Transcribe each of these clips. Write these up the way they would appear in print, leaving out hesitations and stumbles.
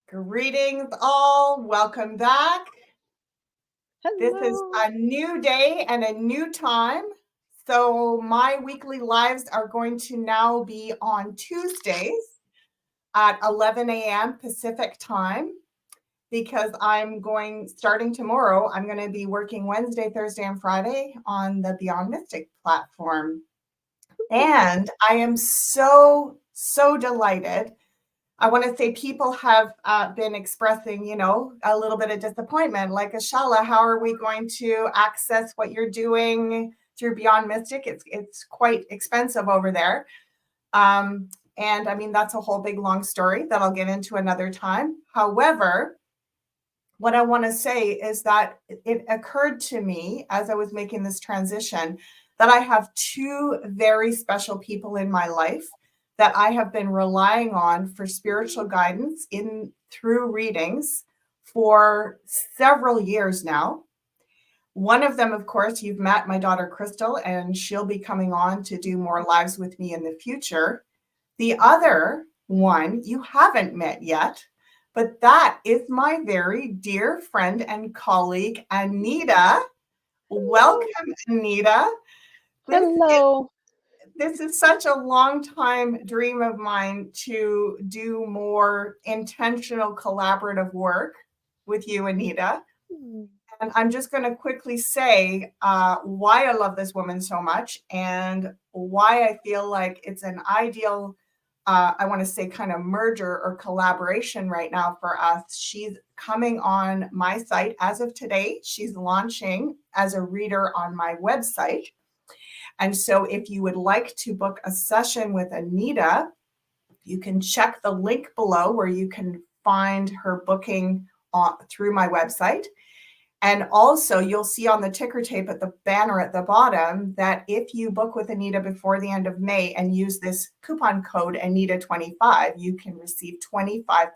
Greetings, all. Welcome back. This is Hello. a new day and a new time. So, my weekly lives are going to now be on Tuesdays at 11 a.m. Pacific time because starting tomorrow, I'm going to be working Wednesday, Thursday, and Friday on the Beyond Mystic platform. And I am so delighted. I want to say people have been expressing, a little bit of disappointment. Like, Ashala, how are we going to access what you're doing through Beyond Mystic? It's quite expensive over there. And I mean, that's a whole big long story that I'll get into another time. However, what I want to say is that it occurred to me as I was making this transition that I have two very special people in my life that I have been relying on for spiritual guidance through readings for several years now. One of them, of course, you've met, my daughter Crystal, and she'll be coming on to do more lives with me in the future. The other one you haven't met yet, but that is my very dear friend and colleague, Anita. Welcome, Anita. Hello. This is such a long time dream of mine to do more intentional collaborative work with you, Anita. And I'm just going to quickly say why I love this woman so much and why I feel like it's an ideal, I want to say, kind of merger or collaboration right now for us. She's coming on my site as of today. She's launching as a reader on my website. And so if you would like to book a session with Anita, you can check the link below where you can find her booking through my website. And also, you'll see on the ticker tape at the banner at the bottom that if you book with Anita before the end of May and use this coupon code Anita25, you can receive 25%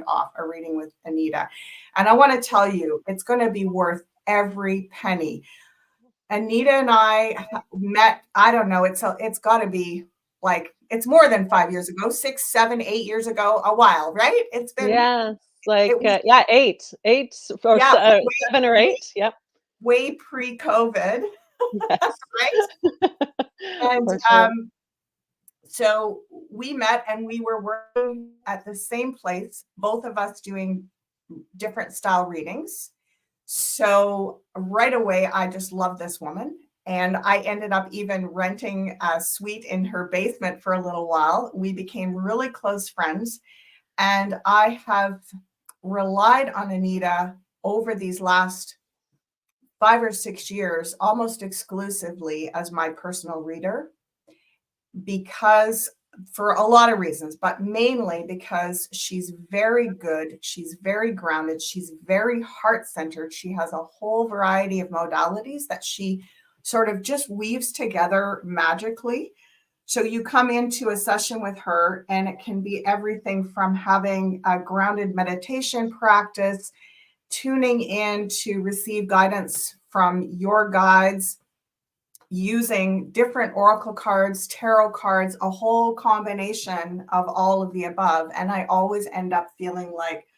off a reading with Anita. And I want to tell you, it's going to be worth every penny. Anita and I met, I don't know, it's got to be like, it's more than 5 years ago, 6, 7, 8 years ago, a while, right? It's been, Yeah, it was, eight or yeah, 7 or 8. Yep. way pre-COVID, Yes. right? And For sure. so we met and we were working at the same place, both of us doing different style readings. So right away, I just loved this woman. And I ended up even renting a suite in her basement for a little while. We became really close friends. And I have relied on Anita over these last 5 or 6 years, almost exclusively as my personal reader, because for a lot of reasons, but mainly because she's very good. She's very grounded. She's very heart-centered. She has a whole variety of modalities that she sort of just weaves together magically. So you come into a session with her and it can be everything from having a grounded meditation practice, tuning in to receive guidance from your guides, using different oracle cards, tarot cards, a whole combination of all of the above. And I always end up feeling like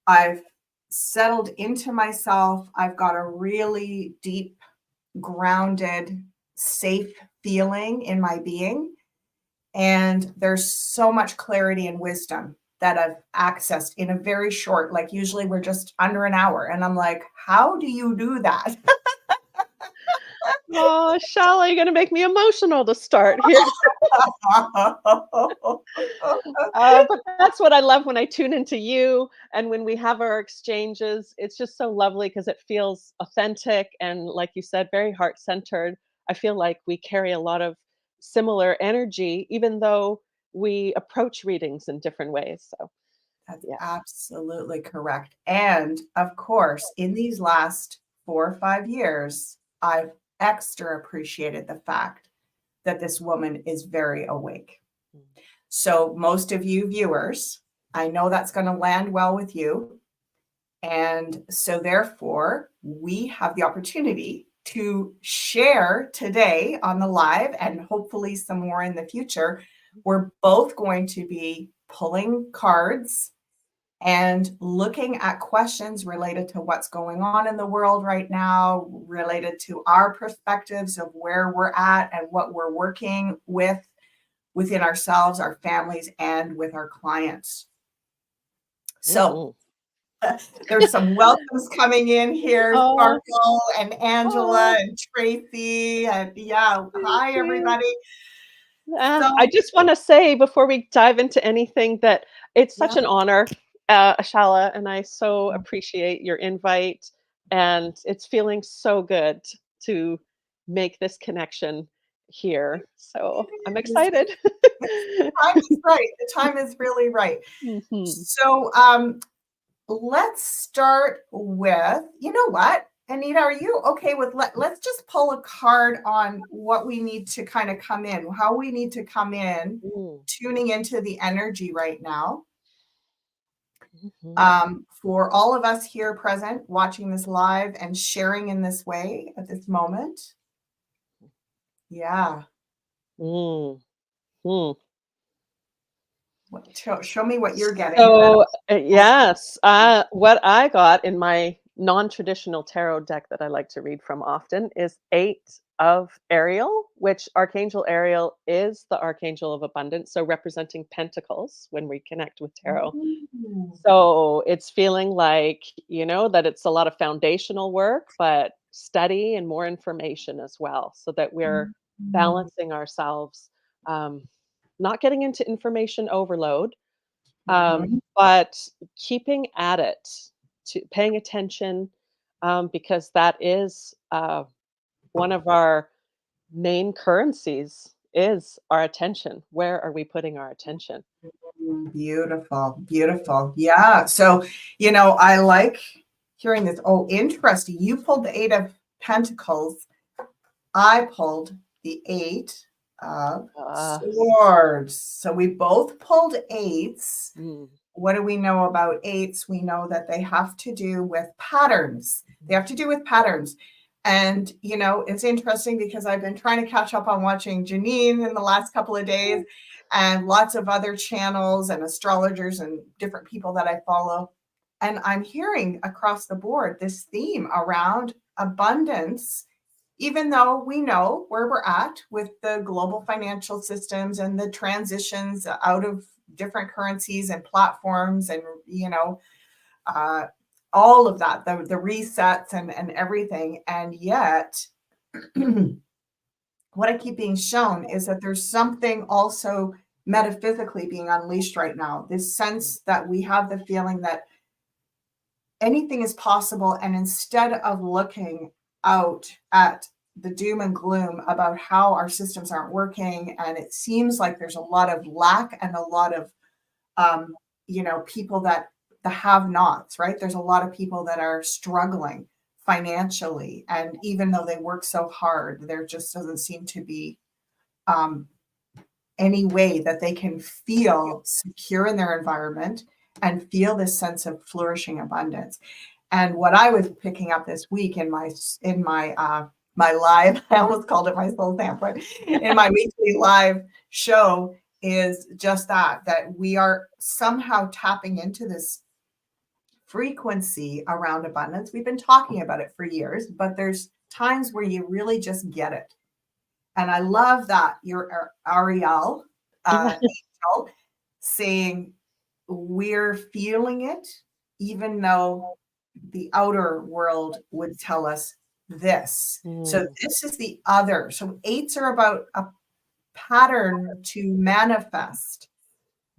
I've settled into myself. I've got a really deep, grounded, safe feeling in my being. And there's so much clarity and wisdom that I've accessed in a very short, like usually we're just under an hour. And I'm like, how do you do that? Oh, Shala, you're going to make me emotional to start here. But that's what I love when I tune into you and when we have our exchanges. It's just so lovely because it feels authentic and, like you said, very heart centered. I feel like we carry a lot of similar energy, even though we approach readings in different ways. So, That's yeah. absolutely correct. And of course, in these last 4 or 5 years, I've extra appreciated the fact that this woman is very awake. So, most of you viewers, I know that's going to land well with you. And so, therefore, we have the opportunity to share today on the live and hopefully some more in the future. We're both going to be pulling cards and looking at questions related to what's going on in the world right now, related to our perspectives of where we're at and what we're working with within ourselves, our families, and with our clients. So Mhm. there's some welcomes coming in here, Oh, Sparkle and Angela oh, and Tracy. And yeah, thank hi, you. everybody. So, I just wanna say before we dive into anything that it's yeah. such an honor, Ashala, and I so appreciate your invite, and it's feeling so good to make this connection here. So I'm It is. excited. The time is right. The time is really right. Mhm. So, let's start with, you know what, Anita, are you okay with let's just pull a card on what we need to kind of come in, how we need to come in, Mm, tuning into the energy right now. mhm. For all of us here present, watching this live and sharing in this way at this moment. Yeah. Mm, mm. Show me what you're getting, and then So, I'll. yes, what I got in my non-traditional tarot deck that I like to read from often is 8 of Ariel, which Archangel Ariel is the Archangel of Abundance, so representing Pentacles when we connect with tarot. Ooh. So it's feeling like, that it's a lot of foundational work, but study and more information as well, so that we're Mhm. balancing ourselves, not getting into information overload, Mhm. but keeping at it, to paying attention, because that is one of our main currencies is our attention. Where are we putting our attention? Beautiful, beautiful. Yeah. So, I like hearing this. Oh, interesting. You pulled the Eight of Pentacles. I pulled the Eight of Uh, Swords. So we both pulled eights. mm, What do we know about eights? We know that they have to do with patterns. They have to do with patterns. And, it's interesting because I've been trying to catch up on watching Janine in the last couple of days and lots of other channels and astrologers and different people that I follow. And I'm hearing across the board this theme around abundance, even though we know where we're at with the global financial systems and the transitions out of different currencies and platforms, and uh, all of that, the resets and everything. And yet what I keep being shown is that there's something also metaphysically being unleashed right now, this sense that we have the feeling that anything is possible. And instead of looking out at the doom and gloom about how our systems aren't working, and it seems like there's a lot of lack and a lot of um, people that the have nots, right? There's a lot of people that are struggling financially, and even though they work so hard, there just doesn't seem to be um, any way that they can feel secure in their environment and feel this sense of flourishing abundance. And what I was picking up this week in my live, I almost called it my soul sampler, in my weekly live show, is just that we are somehow tapping into this frequency around abundance. We've been talking about it for years, but there's times where you really just get it. And I love that you're Ariel, angel, saying we're feeling it, even though the outer world would tell us this. So mm, this is the other. So eights are about a pattern to manifest.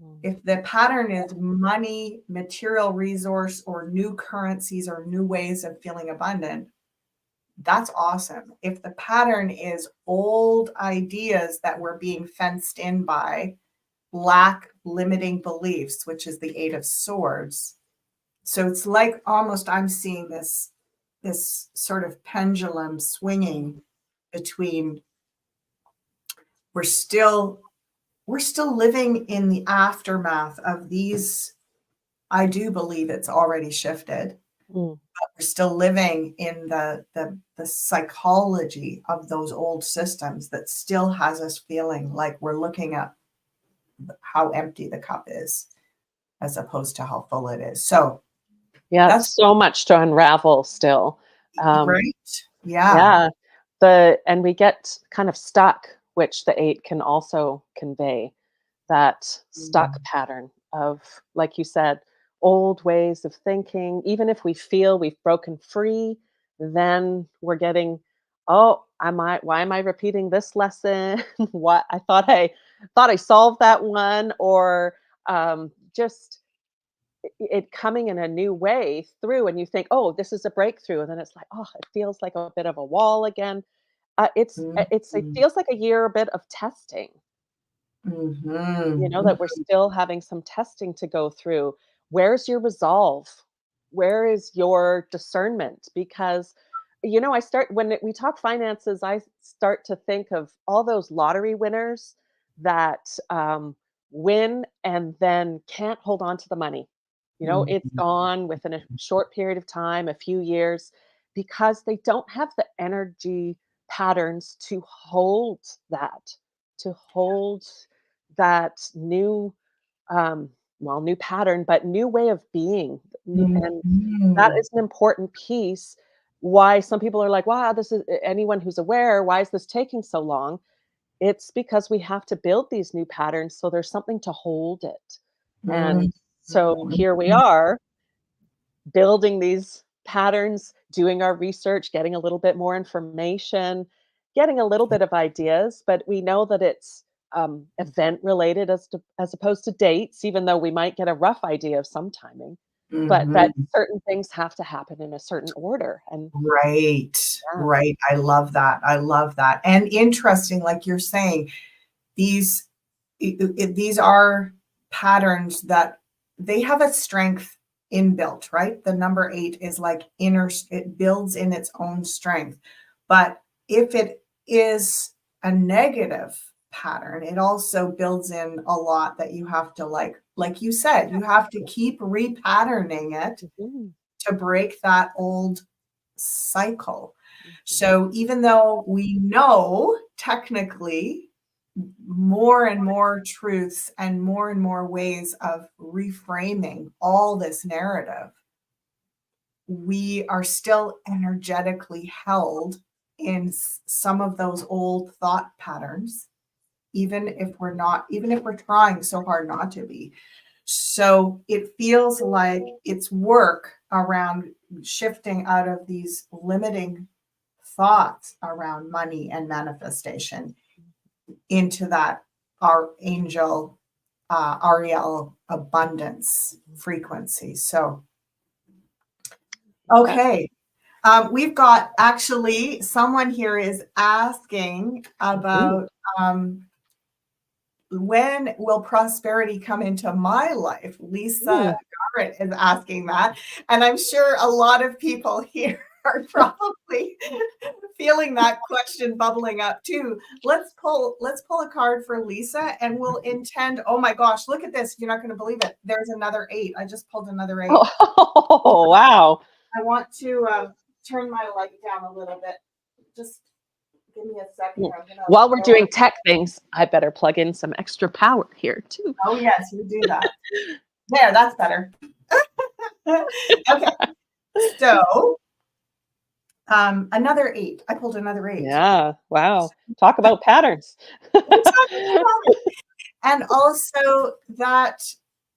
mm, If the pattern is money, material resource, or new currencies or new ways of feeling abundant, that's awesome. If the pattern is old ideas that we're being fenced in by, lack, limiting beliefs, which is the Eight of Swords. So it's like almost I'm seeing this sort of pendulum swinging between we're still we're still living in the aftermath of these. I do believe it's already shifted. mm, We're still living in the psychology of those old systems that still has us feeling like we're looking at how empty the cup is. as opposed to how full it is. So Yeah, that's it's so much to unravel still. Um, right. Yeah. yeah, and we get kind of stuck, which the 8 can also convey, that stuck Mm. pattern of, like you said, old ways of thinking. Even if we feel we've broken free, then we're getting, oh, why am I repeating this lesson? What I thought I solved that one, or just it coming in a new way through, and you think, oh, this is a breakthrough, and then it's like, oh, it feels like a bit of a wall again. It Mhm. feels like a year, a bit of testing, Mhm. that we're still having some testing to go through. Where's your resolve? Where is your discernment? Because, I start when we talk finances, I start to think of all those lottery winners that win and then can't hold on to the money. It's Mhm. gone within a short period of time, a few years, because they don't have the energy patterns to hold that new, new pattern, but new way of being. And that Mhm. is an important piece. Why some people are like, wow, this is anyone who's aware, why is this taking so long? It's because we have to build these new patterns so there's something to hold it. Mhm. And so here we are building these patterns, doing our research, getting a little bit more information, getting a little bit of ideas, but we know that it's event related as opposed to dates, even though we might get a rough idea of some timing. But that Mhm. certain things have to happen in a certain order. And Right. yeah. Right. I love that. I love that. And interesting, like you're saying, these these are patterns that they have a strength inbuilt, right? The number 8 is like it builds in its own strength. But if it is a negative pattern, it also builds in a lot that you have to like you said, you have to keep repatterning it Mhm, to break that old cycle. mhm. So even though we know technically more and more truths and more ways of reframing all this narrative, we are still energetically held in some of those old thought patterns, even if we're trying so hard not to be. So it feels like it's work around shifting out of these limiting thoughts around money and manifestation into that our angel Ariel abundance frequency. So, Yeah. okay. We've got actually someone here is asking Mhm. about when will prosperity come into my life? Lisa Mm. Garrett is asking that. And I'm sure a lot of people here are probably feeling that question bubbling up too. Let's pull a card for Lisa and we'll intend. Oh my gosh, look at this. You're not going to believe it. There's another 8. I just pulled another 8. Oh, wow. I want to turn my light down a little bit. Just give me a second Mm. here. I'm going to While we're lower. doing tech things, I better plug in some extra power here too. Oh yes, you do that. There, that's better. Okay, so another 8. I pulled another 8. Yeah, wow. Talk about patterns. We're talking about it. And also that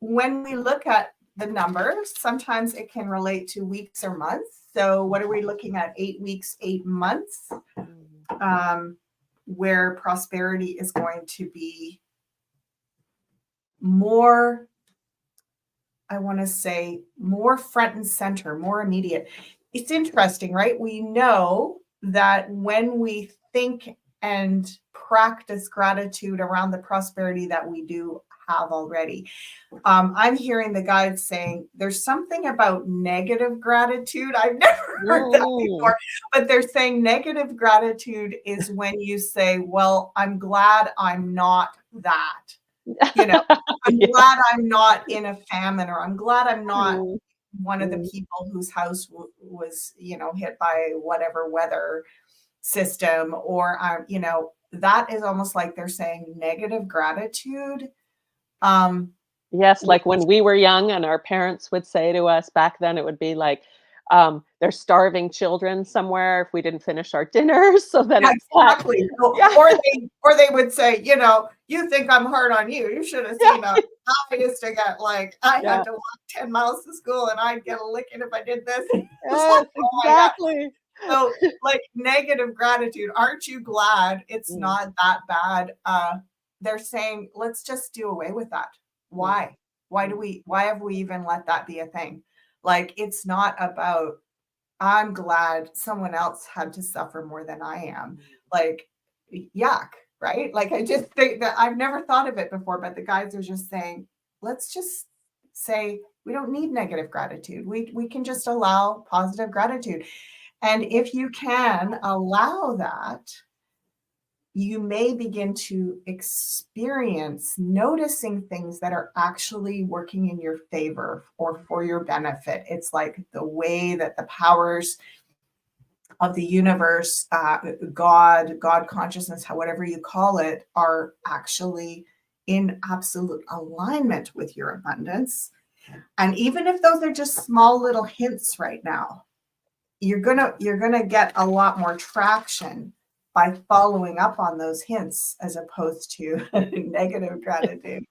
when we look at the numbers, sometimes it can relate to weeks or months. So what are we looking at? 8 weeks, 8 months, Mm, where prosperity is going to be more, I want to say, more front and center, more immediate. It's interesting, right? We know that when we think and practice gratitude around the prosperity that we do have already, I'm hearing the guides saying there's something about negative gratitude. I've never heard that mm. before, but they're saying negative gratitude is when you say, well, I'm glad I'm not that. You know, I'm Yeah. glad I'm not in a famine, or I'm glad I'm not Mm, one of the mm. people whose house was, hit by whatever weather system, or that is almost like they're saying negative gratitude. Yes, like when we were young and our parents would say to us back then, it would be like, "There's starving children somewhere if we didn't finish our dinner." So then Yeah, it's that. exactly. So, Yeah, or they would say, "You think I'm hard on you. You should have seen yeah, I used to get like I had yeah. to walk 10 miles to school and I'd get a licking if I did this." It's like, Yes, oh my God. exactly. So, like negative gratitude, aren't you glad it's Mm, not that bad? They're saying, let's just do away with that. mm, Why? Why mm, why have we even let that be a thing? Like, it's not about, I'm glad someone else had to suffer more than I am. Like, yuck, right? Like, I just think that I've never thought of it before, but the guys are just saying, let's just say we don't need negative gratitude. We can just allow positive gratitude. And if you can allow that, you may begin to experience noticing things that are actually working in your favor or for your benefit. It's like the way that the powers of the universe, God consciousness, whatever you call it, are actually in absolute alignment with your abundance. And even if those are just small little hints right now, you're gonna get a lot more traction by following up on those hints as opposed to negative gratitude.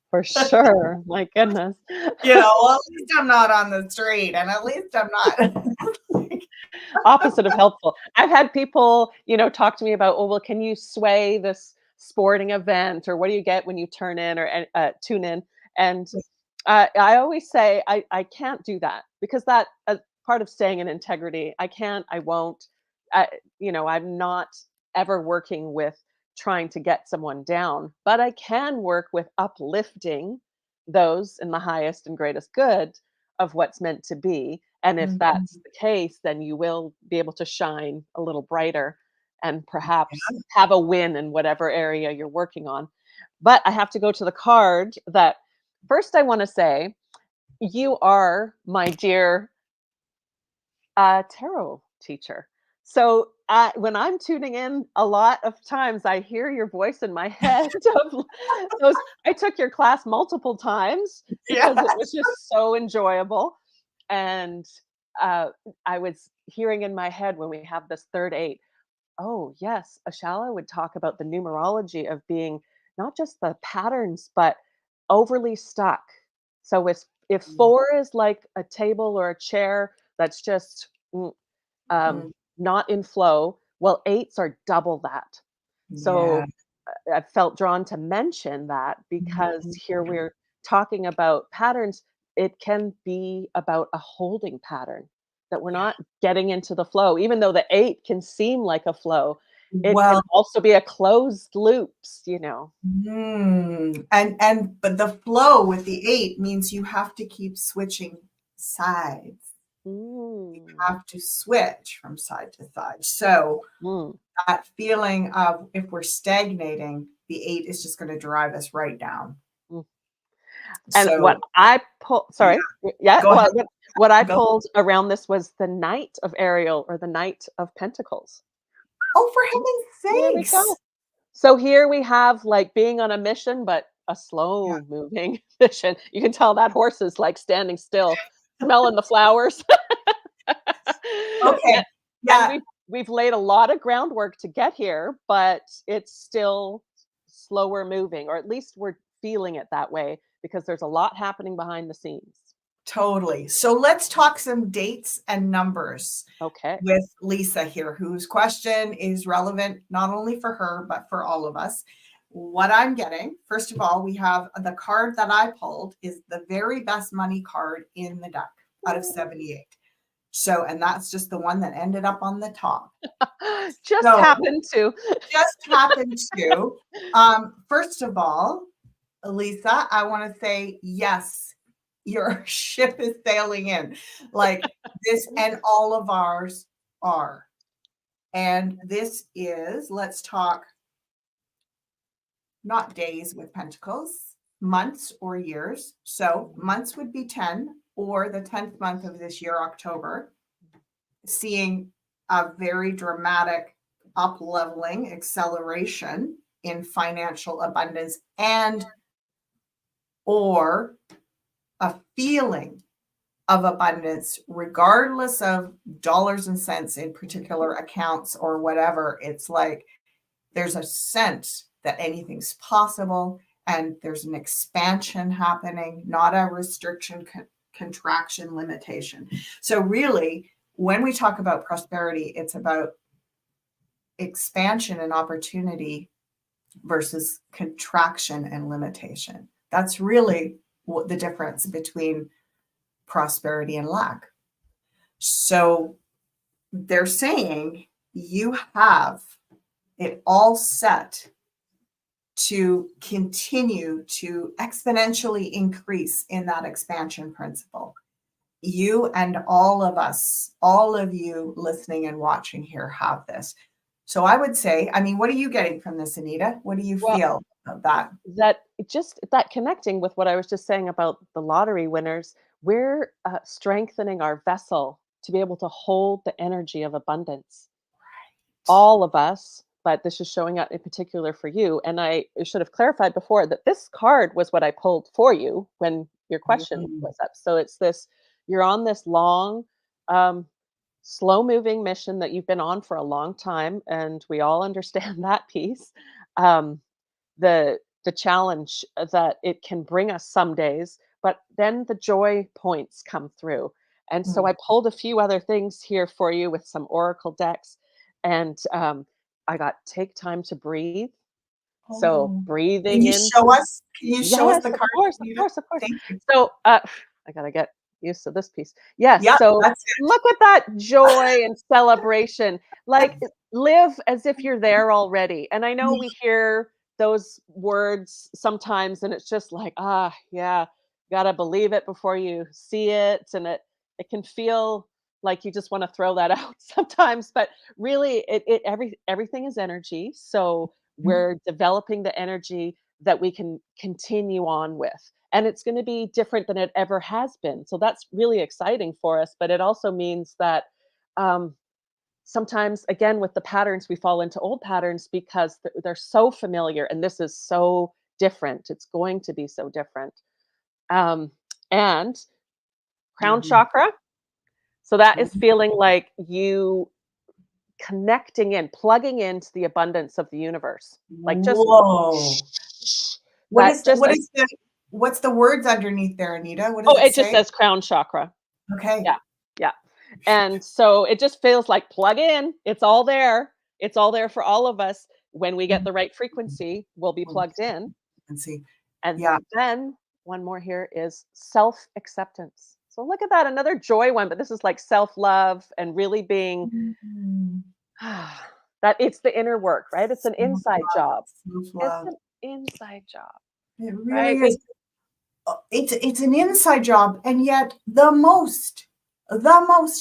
for sure. My goodness. Well, at least I'm not on the street, and at least I'm not. Opposite of helpful. I've had people, talk to me about, "Oh, well, can you sway this sporting event, or what do you get when you turn in or tune in?" And I always say I can't do that because that part of staying in integrity. I can't. I won't. I, I'm not ever working with trying to get someone down, but I can work with uplifting those in the highest and greatest good of what's meant to be. And if that's Mhm. the case, then you will be able to shine a little brighter and perhaps have a win in whatever area you're working on. But I have to go to the card that first I want to say you are my dear tarot teacher. So when I'm tuning in, a lot of times I hear your voice in my head. Of those, I took your class multiple times because it was Yes. just so enjoyable, and uh, I was hearing in my head when we have this third eight. Oh yes, Ashala would talk about the numerology of being not just the patterns, but overly stuck. So if four is like a table or a chair that's just um, Mhm. not in flow. Well, eights are double that. Yeah. So I felt drawn to mention that because Mhm. here we're talking about patterns. It can be about a holding pattern that we're Yeah. not getting into the flow, even though the eight can seem like a flow. It can Well, also be a closed loops. and but the flow with the 8 means you have to keep switching sides. You Mm, have to switch from side to side. So mm, that feeling of if we're stagnating, the 8 is just gonna drive us right down. mm. And what So, I pulled yeah, sorry, yeah, go ahead. what I Go. pulled around this was the Knight of Ariel or the Knight of Pentacles. Oh, for Mm, there we heaven's sakes. go. So here we have, like, being on a mission, but a Yeah. slow moving mission. You can tell that horse is, like, standing still, smelling the flowers. Okay. A and Yeah, we've laid a lot of groundwork to get here, but it's still slower moving, or at least we're feeling it that way because there's a lot happening behind the scenes. totally. So let's talk some dates and numbers Okay. with Lisa here, whose question is relevant not only for her, but for all of us. What I'm getting, first of all, we have the card that I pulled is the very best money card in the deck out of 78. So, and that's just the one that ended up on the top. Just So, happened to. just happened to, first of all, Lisa, I want to say yes, your ship is sailing in. Like this, and all of ours are. And this is, let's talk not days with pentacles, months or years. So months would be 10 or the 10th month of this year, October, seeing a very dramatic up leveling acceleration in financial abundance and or a feeling of abundance, regardless of dollars and cents in particular accounts or whatever. It's like there's a sense that anything's possible and there's an expansion happening, not a restriction, contraction, limitation. So really, when we talk about prosperity, it's about expansion and opportunity versus contraction and limitation. That's really what the difference between prosperity and lack. So they're saying you have it all set to continue to exponentially increase in that expansion principle. You and all of us, all of you listening and watching here have this. So I would say, I mean, what are you getting from this, Anita? What do you Well, feel about that? that connecting with what I was just saying about the lottery winners, we're strengthening our vessel to be able to hold the energy of abundance. All of us, but this is showing up in particular for you. And I should have clarified before that this card was what I pulled for you when your question Mm. was up. So it's this, you're on this long, um, slow moving mission that you've been on for a long time. And we all understand that piece. Um, the challenge that it can bring us some days, but then the joy points come through. And so Mm. I pulled a few other things here for you with some oracle decks, and I got take time to breathe. So Oh, can breathing you in, show us? Can you show us yes, the of card, course, of Anita? course, of course. Thank you. So I gotta get used to this piece. Yes, Yeah, so that's look at that joy and celebration. Like it. live as if you're there already. And I know we hear those words sometimes and it's just like, ah, yeah, gotta believe it before you see it. And it can feel like you just want to throw that out sometimes, but really everything is energy. So we're developing the energy that we can continue on with. And it's going to be different than it ever has been. So that's really exciting for us. But it also means that um, sometimes, again, with the patterns, we fall into old patterns because they're so familiar. And this is so different. It's going to be so different. Um, and crown Mhm. chakra. So that is feeling like you connecting in, plugging into the abundance of the universe. Like just Whoa. that just as What's the words underneath there, Anita? What does oh, it it just say? says crown chakra. Okay. Yeah, yeah. And so it just feels like plug in. It's all there. It's all there for all of us. When we get the right frequency, we'll be plugged in. And see. And Yeah. then one more here is self acceptance. So look at that, another joy one, but this is like self love and really being Mm. that it's the inner work, right? It's an inside Self-love. job. It's Self-love. an inside job, It right? really is. It's an inside job, and yet the most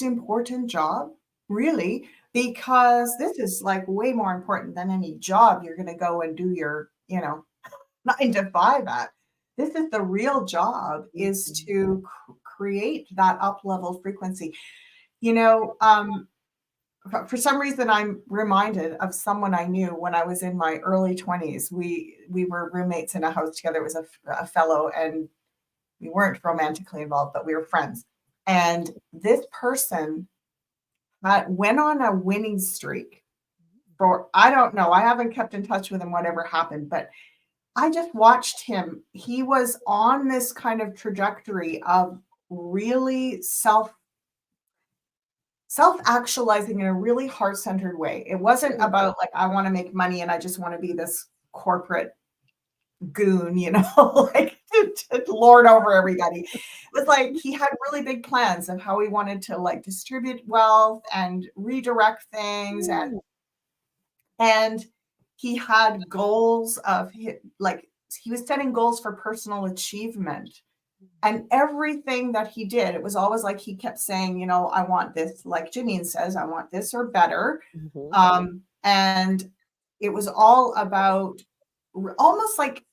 important job, really, because this is like way more important than any job you're going to go and do your 9 to 5 at. This is the real job, is to create that up level frequency. You know, for some reason, I'm reminded of someone I knew when I was in my early 20s. We were roommates in a house together. It was a fellow, and we weren't romantically involved, but we were friends. And this person went on a winning streak for, I don't know, I haven't kept in touch with him, whatever happened, but I just watched him. He was on this kind of trajectory of really self-actualizing in a really heart-centered way. It wasn't about like, I want to make money and I just want to be this corporate goon, like to lord over everybody. It was like he had really big plans of how he wanted to like distribute wealth and redirect things, and he had goals of like he was setting goals for personal achievement. And everything that he did, it was always like he kept saying, I want this, like Janine says, I want this or better. Mhm. And it was all about almost like,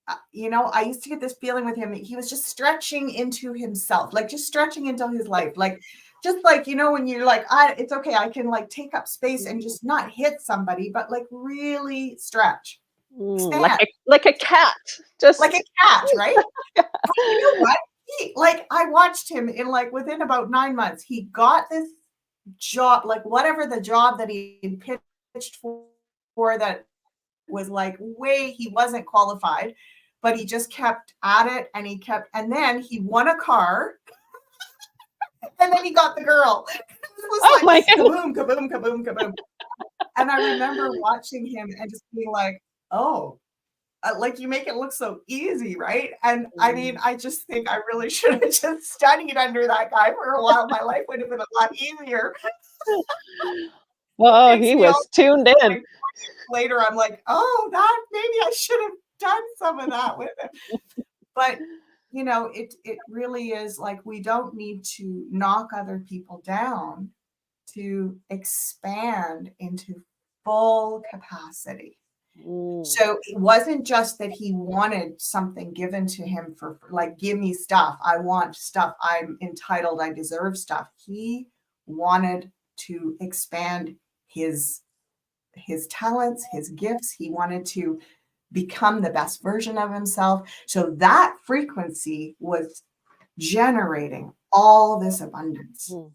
I used to get this feeling with him. He was just stretching into himself, like just stretching into his life. Like, just like, when you're like, it's okay. I can like take up space and just not hit somebody, but like really stretch. stand, Like a cat, like a just cat, right? But you know what? I watched him in like within about 9 months. He got this job, like whatever the job that he pitched for that was like way he wasn't qualified, but he just kept at it and he kept, and then he won a car and then he got the girl. It was oh like my goodness. kaboom, kaboom, kaboom, kaboom. And I remember watching him and just being like, oh, like you make it look so easy, right? And I mean, Mm. I just think I really should have just studied under that guy for a while. My life would have been a lot easier. It Oh, takes he me all was tuned in. like later. I'm like, oh, that maybe I should have done some of that with him. But it really is like we don't need to knock other people down to expand into full capacity. Mm, So it wasn't just that he wanted something given to him for like, give me stuff. I want stuff. I'm entitled. I deserve stuff. He wanted to expand his talents, his gifts. He wanted to become the best version of himself. So that frequency was generating all this abundance. mm.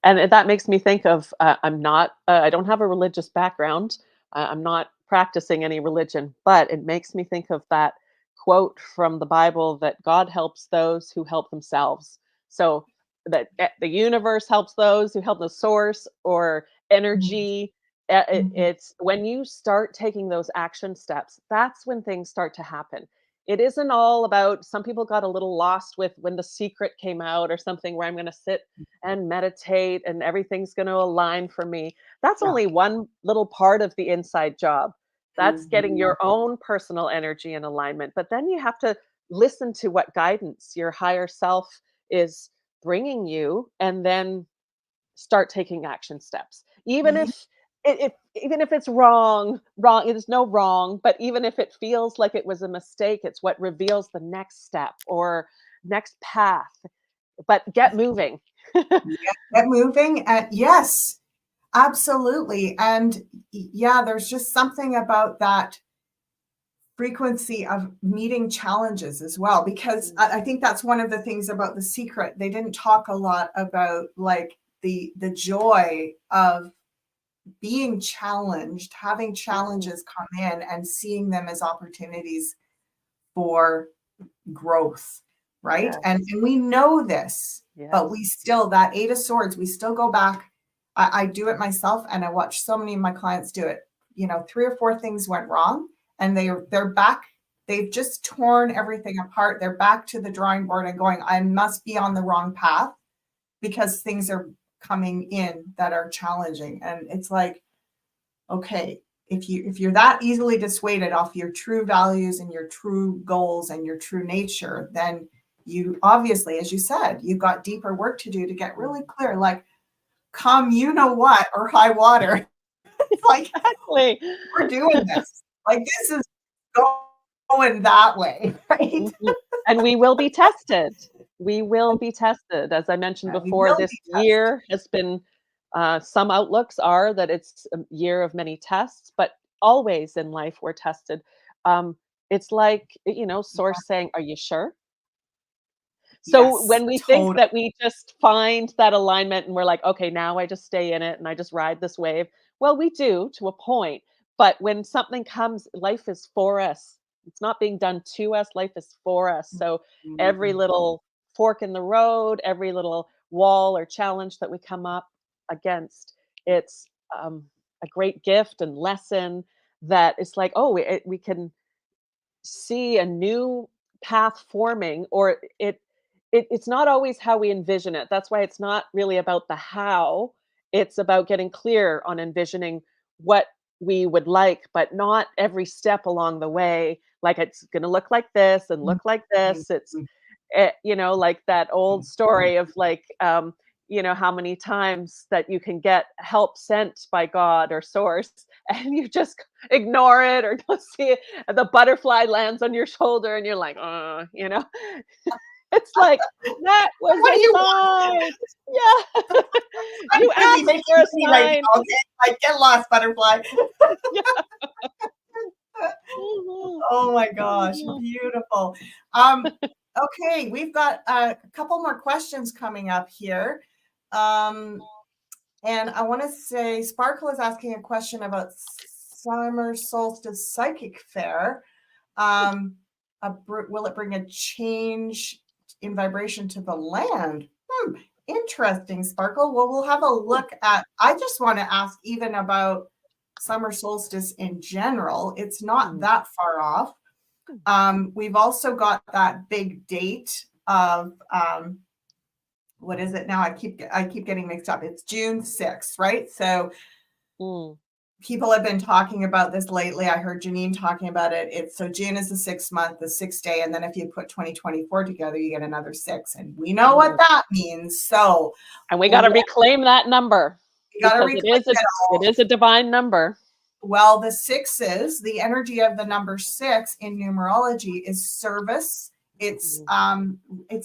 And that makes me think of, I don't have a religious background. I'm not practicing any religion, but it makes me think of that quote from the Bible that God helps those who help themselves. So that the universe helps those who help the source or Mhm, energy. mhm. It's when you start taking those action steps, that's when things start to happen. It isn't all about, some people got a little lost with when The Secret came out or something, where I'm going to sit and meditate and everything's going to align for me. That's Yeah. only one little part of the inside job. That's getting Mhm. your own personal energy in alignment. But then you have to listen to what guidance your higher self is bringing you, and then start taking action steps. Even Ye- if even if it's wrong, it is no wrong, but even if it feels like it was a mistake, it's what reveals the next step or next path. But get moving. Yeah, get moving. And yes, absolutely. And yeah, there's just something about that frequency of meeting challenges as well, because Mm, I think that's one of the things about The Secret. They didn't talk a lot about like the joy of being challenged, having mm, challenges come in and seeing them as opportunities for growth, right? And yes, we know this, but we yes. still, that 8 of Swords, we still go back. I do it myself, and I watch so many of my clients do it. 3 or 4 things went wrong, and they're back. They've just torn everything apart. They're back to the drawing board and going, I must be on the wrong path because things are coming in that are challenging. And it's like, okay, if you're that easily dissuaded off your true values and your true goals and your true nature, then you obviously, as you said, you've got deeper work to do to get Mm, really clear, like, come you know what, or high water. It's like, exactly. we're doing this, like this is going that way. Right? Mhm. And we will be tested. We will be tested. As I mentioned Yeah, we before, will this be tested. year has been, some outlooks are that it's a year of many tests, but always in life we're tested. Um, it's like, Yeah. Source saying, "Are you sure?" So Yes, when we think totally. that we just find that alignment and we're like, "Okay, now I just stay in it and I just ride this wave." Well, we do to a point, but when something comes, life is for us. It's not being done to us, life is for us. So every Mhm. little fork in the road, every little wall or challenge that we come up against, it's a great gift and lesson that it's like, oh, we can see a new path forming, or it's not always how we envision it. That's why it's not really about the how. It's about getting clear on envisioning what we would like, but not every step along the way. Like it's going to look like this and look like this. It's Mhm. like that old story of like, how many times that you can get help sent by God or source and you just ignore it or don't see it. And the butterfly lands on your shoulder and you're like, it's like, that was What do a you want? sign. Yeah. I'm You busy asked making for a money right sign. now. Okay, like, get lost, butterfly. Yeah. Mhm. Oh my gosh, Mhm. beautiful. Okay, we've got a couple more questions coming up here. Um, and I want to say Sparkle is asking a question about Summer Solstice Psychic Fair. Will it bring a change in vibration to the land? Interesting, Sparkle. Well, we'll have a look at. I just want to ask even about summer solstice in general. It's not that far off. We've also got that big date of what is it now? I keep getting mixed up. It's June 6th, right? So Mm. people have been talking about this lately. I heard Janine talking about it. It's so June is the 6th month, the 6th day, and then if you put 2024 together, you get another 6, and we know what that means. So, And we got to reclaim that number you got to because reclaim it all. it is a divine number. Well, the sixes, the energy of the number 6 in numerology is service. It's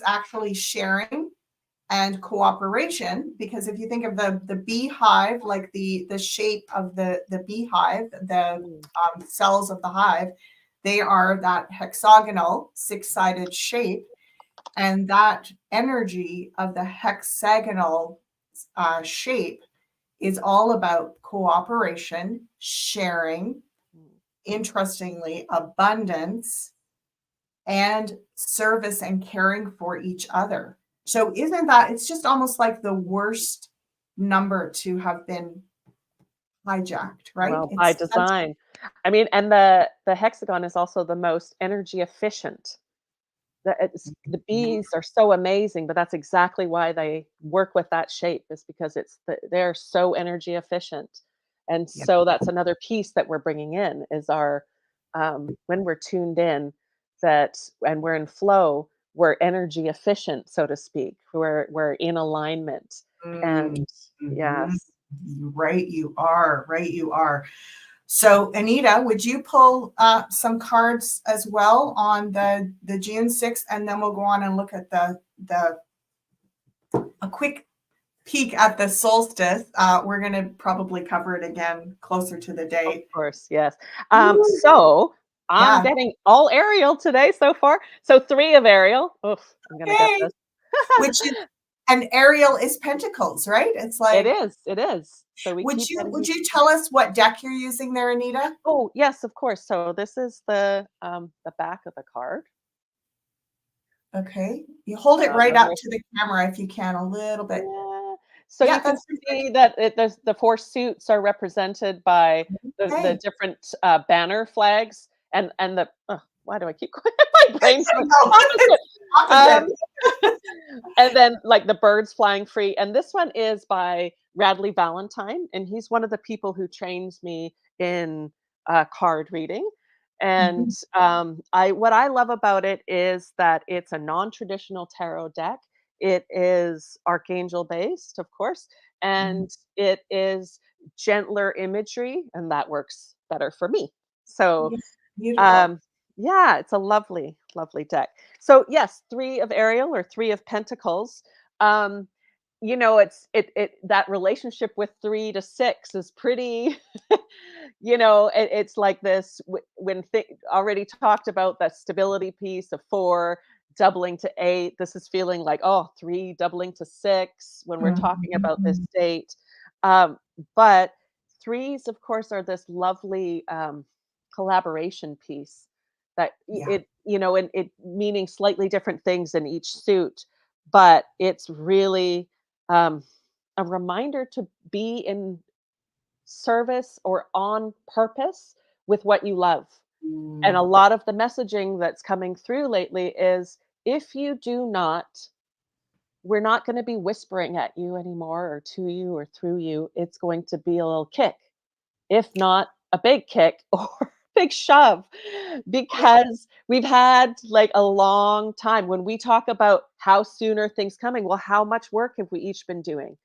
actually sharing and cooperation, because if you think of the beehive, like the shape of the beehive, the cells of the hive, they are that hexagonal 6-sided shape, and that energy of the hexagonal shape is all about cooperation, sharing, interestingly, abundance, and service and caring for each other. So isn't that, it's just almost like the worst number to have been hijacked, right? Well, by design. I mean, and the hexagon is also the most energy efficient. The bees are so amazing, but that's exactly why they work with that shape, is because they're so energy efficient. And Yeah. so that's another piece that we're bringing in is our when we're tuned in that and we're in flow, we're energy efficient, so to speak. We're in alignment. And Mhm. yes. Right, you are. Right, you are. So, Anita, would you pull some cards as well on the June 6th, and then we'll go on and look at a quick peek at the solstice. We're going to probably cover it again closer to the Of date. course, yes. Woo! So I'm Yeah. getting all Ariel today so far. So 3 of Ariel. Oof, I'm gonna get Okay. this. Which is, and Ariel is Pentacles, right? It's It like, is, it is. So we keep getting would these. you tell us what deck you're using there, Anita? Oh, yes, of course. So this is the back of the card. Okay. You hold it right up Revelation. to the camera if you can, a little bit. Yeah. So Yeah, you can that's perfect. see that the 4 suits are represented by the Okay. different banner flags and the why do I keep my brain's I going know. opposite. Opposite. And then like the birds flying free. And this one is by Radley Valentine, and he's one of the people who trains me in card reading. And Mhm. I what I love about it is that it's a non-traditional tarot deck. It is archangel based, of course, Mhm. and it is gentler imagery, and that works better for me. So Yeah, beautiful. um, yeah, it's a lovely, lovely deck. So yes, 3 of Ariel or 3 of Pentacles. Um, it that relationship with 3 to 6 is pretty, it's like this when already talked about that stability piece of 4 doubling to 8. This is feeling like, oh, 3 doubling to 6 when we're talking about this Mhm. date. Um, but threes, of course, are this lovely collaboration piece that Yeah. and it meaning slightly different things in each suit, but it's really um, a reminder to be in service or on purpose with what you love. And a Mm. lot of the messaging that's coming through lately is if you do not, we're not going to be whispering at you anymore or to you or through you. It's going to be a little kick, if not a big kick or big shove, Yeah. because we've had like a long time. When we talk about how soon are things coming, well, how much work have we each been doing?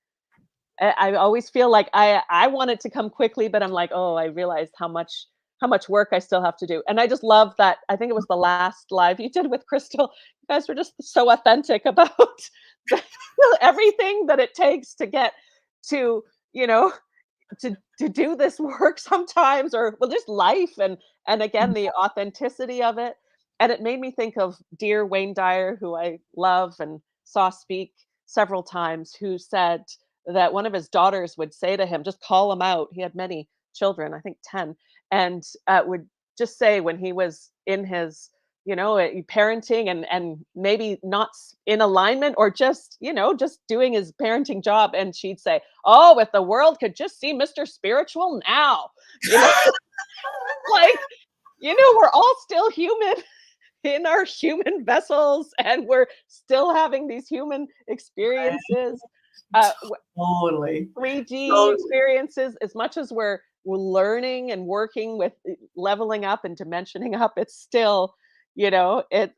I always feel like I want it to come quickly, but I'm like, oh, I realized how much work I still have to do. And I just love that. I think it was the last live you did with Crystal. You guys were just so authentic about the, everything that it takes to get to, you know, to do this work sometimes, or well, just life, and again the authenticity of it. And it made me think of dear Wayne Dyer, who I love and saw speak several times, who said that one of his daughters would say to him, just call him out. He had many children, I think 10, and would just say when he was in his, parenting, and maybe not in alignment, or just, just doing his parenting job, and she'd say, oh, if the world could just see Mr. Spiritual now, you know, like, we're all still human in our human vessels, and we're still having these human experiences. Uh, Totally. 3D Totally. experiences, as much as we're learning and working with leveling up and dimensioning up, it's still, it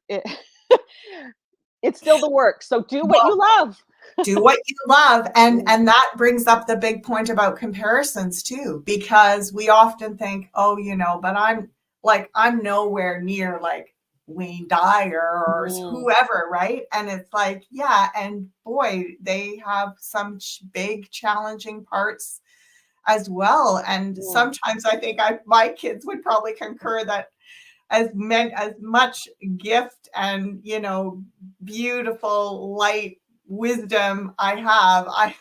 it's still the work. So do what you love. Do what you love. And Mm, that brings up the big point about comparisons too, because we often think, oh, but I'm nowhere near like Wayne Dyer or mhm, whoever, right? And it's like, yeah, and boy, they have some big challenging parts as well. And mm, sometimes I think my kids would probably concur that as much gift and beautiful light wisdom I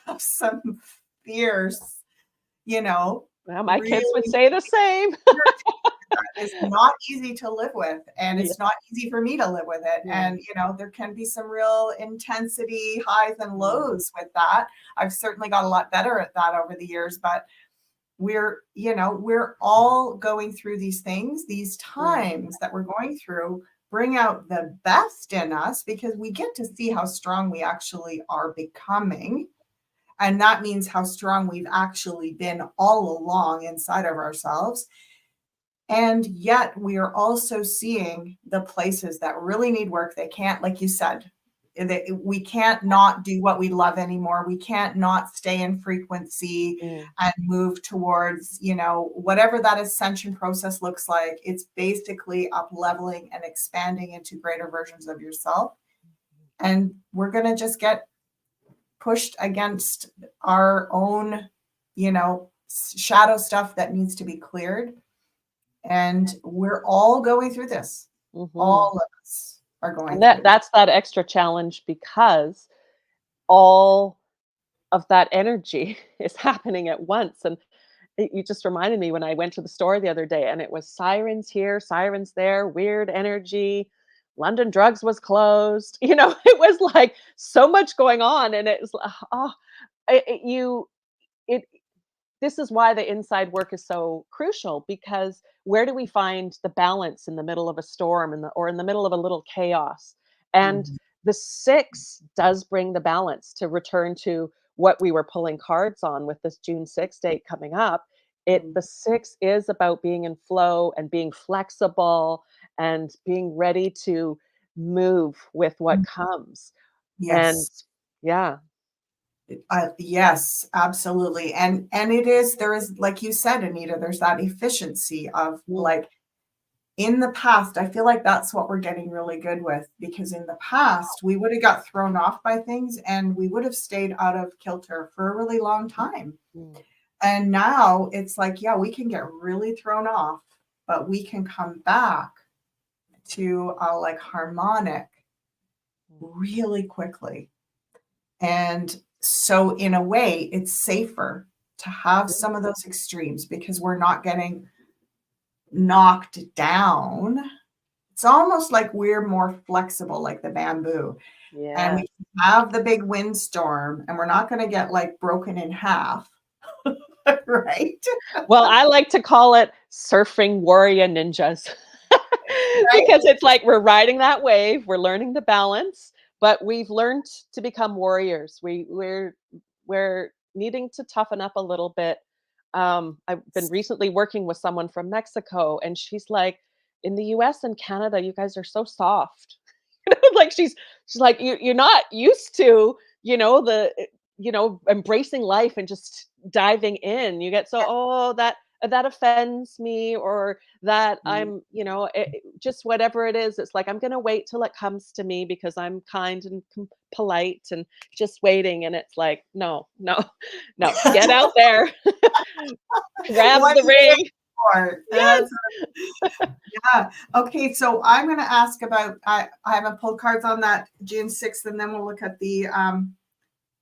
have some fierce, well, my kids would really say the same. that is not easy to live with, and Yeah. it's not easy for me to live with it. Yeah. And there can be some real intensity highs and Mm, lows with that. I've certainly got a lot better at that over the years, but we're all going through these things. These mm, times that we're going through bring out the best in us, because we get to see how strong we actually are becoming, and that means how strong we've actually been all along inside of ourselves. And yet we are also seeing the places that really need work. They can't, like you said, we can't not do what we love anymore. We can't not stay in frequency mm, and move towards, whatever that ascension process looks like. It's basically up leveling and expanding into greater versions of yourself. And we're going to just get pushed against our own, shadow stuff that needs to be cleared. And we're all going through this. mhm. All of us are going And through this. that's that extra challenge, because all of that energy is happening at once. And you just reminded me when I went to the store the other day, and it was sirens here, sirens there, weird energy. London Drugs was closed. It was like so much going on, and it was oh, it this is why the inside work is so crucial, because where do we find the balance in the middle of a storm, or in the middle of a little chaos? And Mhm. the 6 does bring the balance, to return to what we were pulling cards on with this June 6th date coming up. The 6 is about being in flow and being flexible and being ready to move with what comes. And Yes. yeah. Yes, absolutely. And there is, like you said, Anita, there's that efficiency of Mm, like in the past, I feel like that's what we're getting really good with, because in the past we would have got thrown off by things and we would have stayed out of kilter for a really long time. mm, And now it's like, yeah, we can get really thrown off, but we can come back to a like harmonic mm, really quickly. And so, in a way, it's safer to have mm. some of those extremes because we're not getting knocked down. It's almost like we're more flexible, like the bamboo, and we Yeah. can have the big windstorm, and we're not going to get like broken in half, right? Well, I like to call it surfing warrior ninjas, Right? because it's like we're riding that wave, we're learning to balance, but we've learned to become warriors. We're needing to toughen up a little bit. I've been recently working with someone from Mexico, and she's like, "In the US and Canada, you guys are so soft." Like she's like, You're not used to, the embracing life and just diving in. You get so, oh, that that offends me, or that Mm. I'm, just whatever it is, it's like I'm going to wait till it comes to me because I'm kind and polite and just waiting. And it's like, no, no, no, get out there, grab What the are you waiting ring. for? Yes. Yeah. Okay, so I'm going to ask about, I haven't pulled cards on that June 6th, and then we'll look at the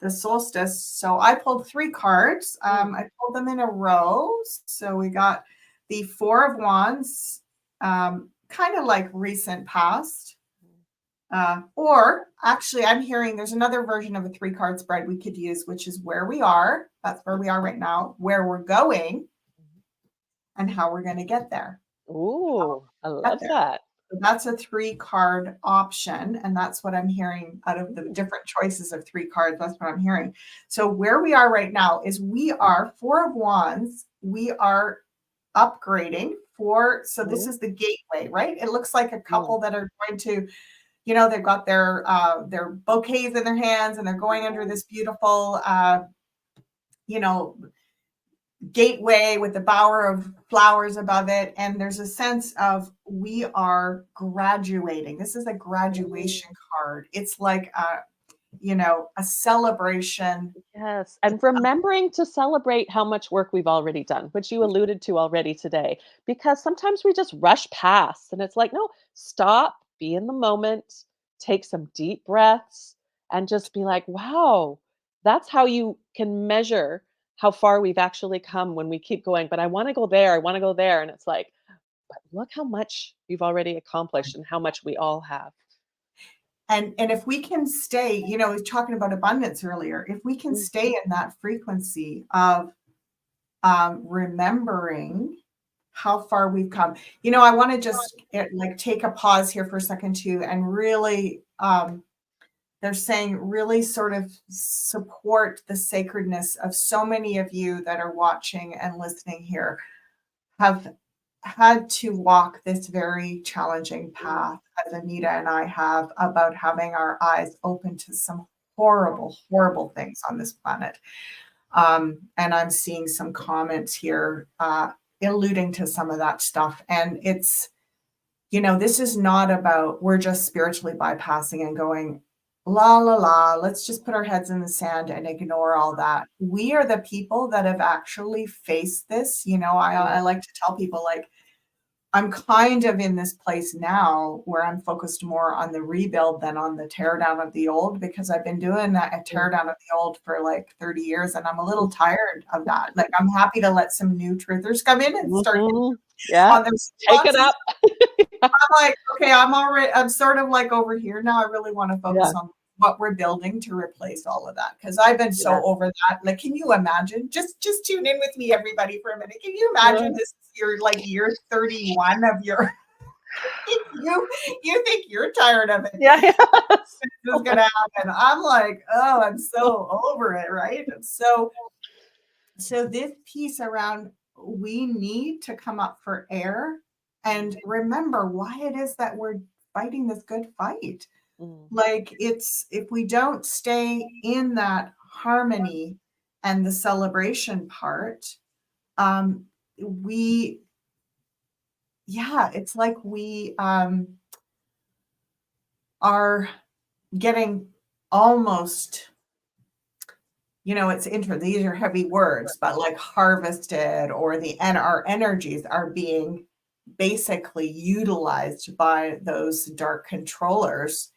solstice. So I pulled 3 cards. I pulled them in a row. So we got the 4 of Wands, kind of like recent past. Or actually, I'm hearing there's another version of a 3-card spread we could use, which is where we are. That's where we are right now, where we're going, and how we're going to get there. Ooh, I Get love there. that. So that's a 3-card option, and that's what I'm hearing out of the different choices of 3 cards. That's what I'm hearing. So where we are right now is we are 4 of Wands. We are upgrading for, so this is the gateway, right? It looks like a couple that are going to, they've got their bouquets in their hands, and they're going under this beautiful, you know, gateway with the bower of flowers above it, and there's a sense of we are graduating. This is a graduation card. It's like a celebration. Yes, and remembering to celebrate how much work we've already done, which you alluded to already today, because sometimes we just rush past and it's like, no, stop, be in the moment, take some deep breaths, and just be like, wow, that's how you can measure how far we've actually come when we keep going. But I want to go there, I want to go there. And it's like, but look how much you've already accomplished and how much we all have. And if we can stay, I was talking about abundance earlier, if we can Mm, stay in that frequency of remembering how far we've come. I want to just take a pause here for a second too, and really, they're saying really sort of support the sacredness of so many of you that are watching and listening here have had to walk this very challenging mm, path, as Anita and I have, about having our eyes open to some horrible, horrible things on this planet. And I'm seeing some comments here alluding to some of that stuff. And it's, this is not about we're just spiritually bypassing and going, la, la, la, let's just put our heads in the sand and ignore all that. We are the people that have actually faced this. I like to tell people, like, I'm kind of in this place now where I'm focused more on the rebuild than on the tear down of the old, because I've been doing that a tear down of the old for like 30 years, and I'm a little tired of that. Like, I'm happy to let some new truthers come in and start yeah, on their take it responses. up. I'm like, okay, I'm sort of like over here now. I really want to focus Yeah, on what we're building to replace all of that, because I've been yeah. so over that. Like, can you imagine? Just tune in with me, everybody, for a minute. Can you imagine this is your year 31 of your you think you're tired of it. Yeah, yeah. This is gonna happen. I'm like, oh, I'm so over it, right? And so this piece around, we need to come up for air and remember why it is that we're fighting this good fight. Mm, Like, it's, if we don't stay in that harmony and the celebration part, we, yeah, it's like we are getting almost, it's these are heavy words, but like harvested, or our energies are being basically utilized by those dark controllers,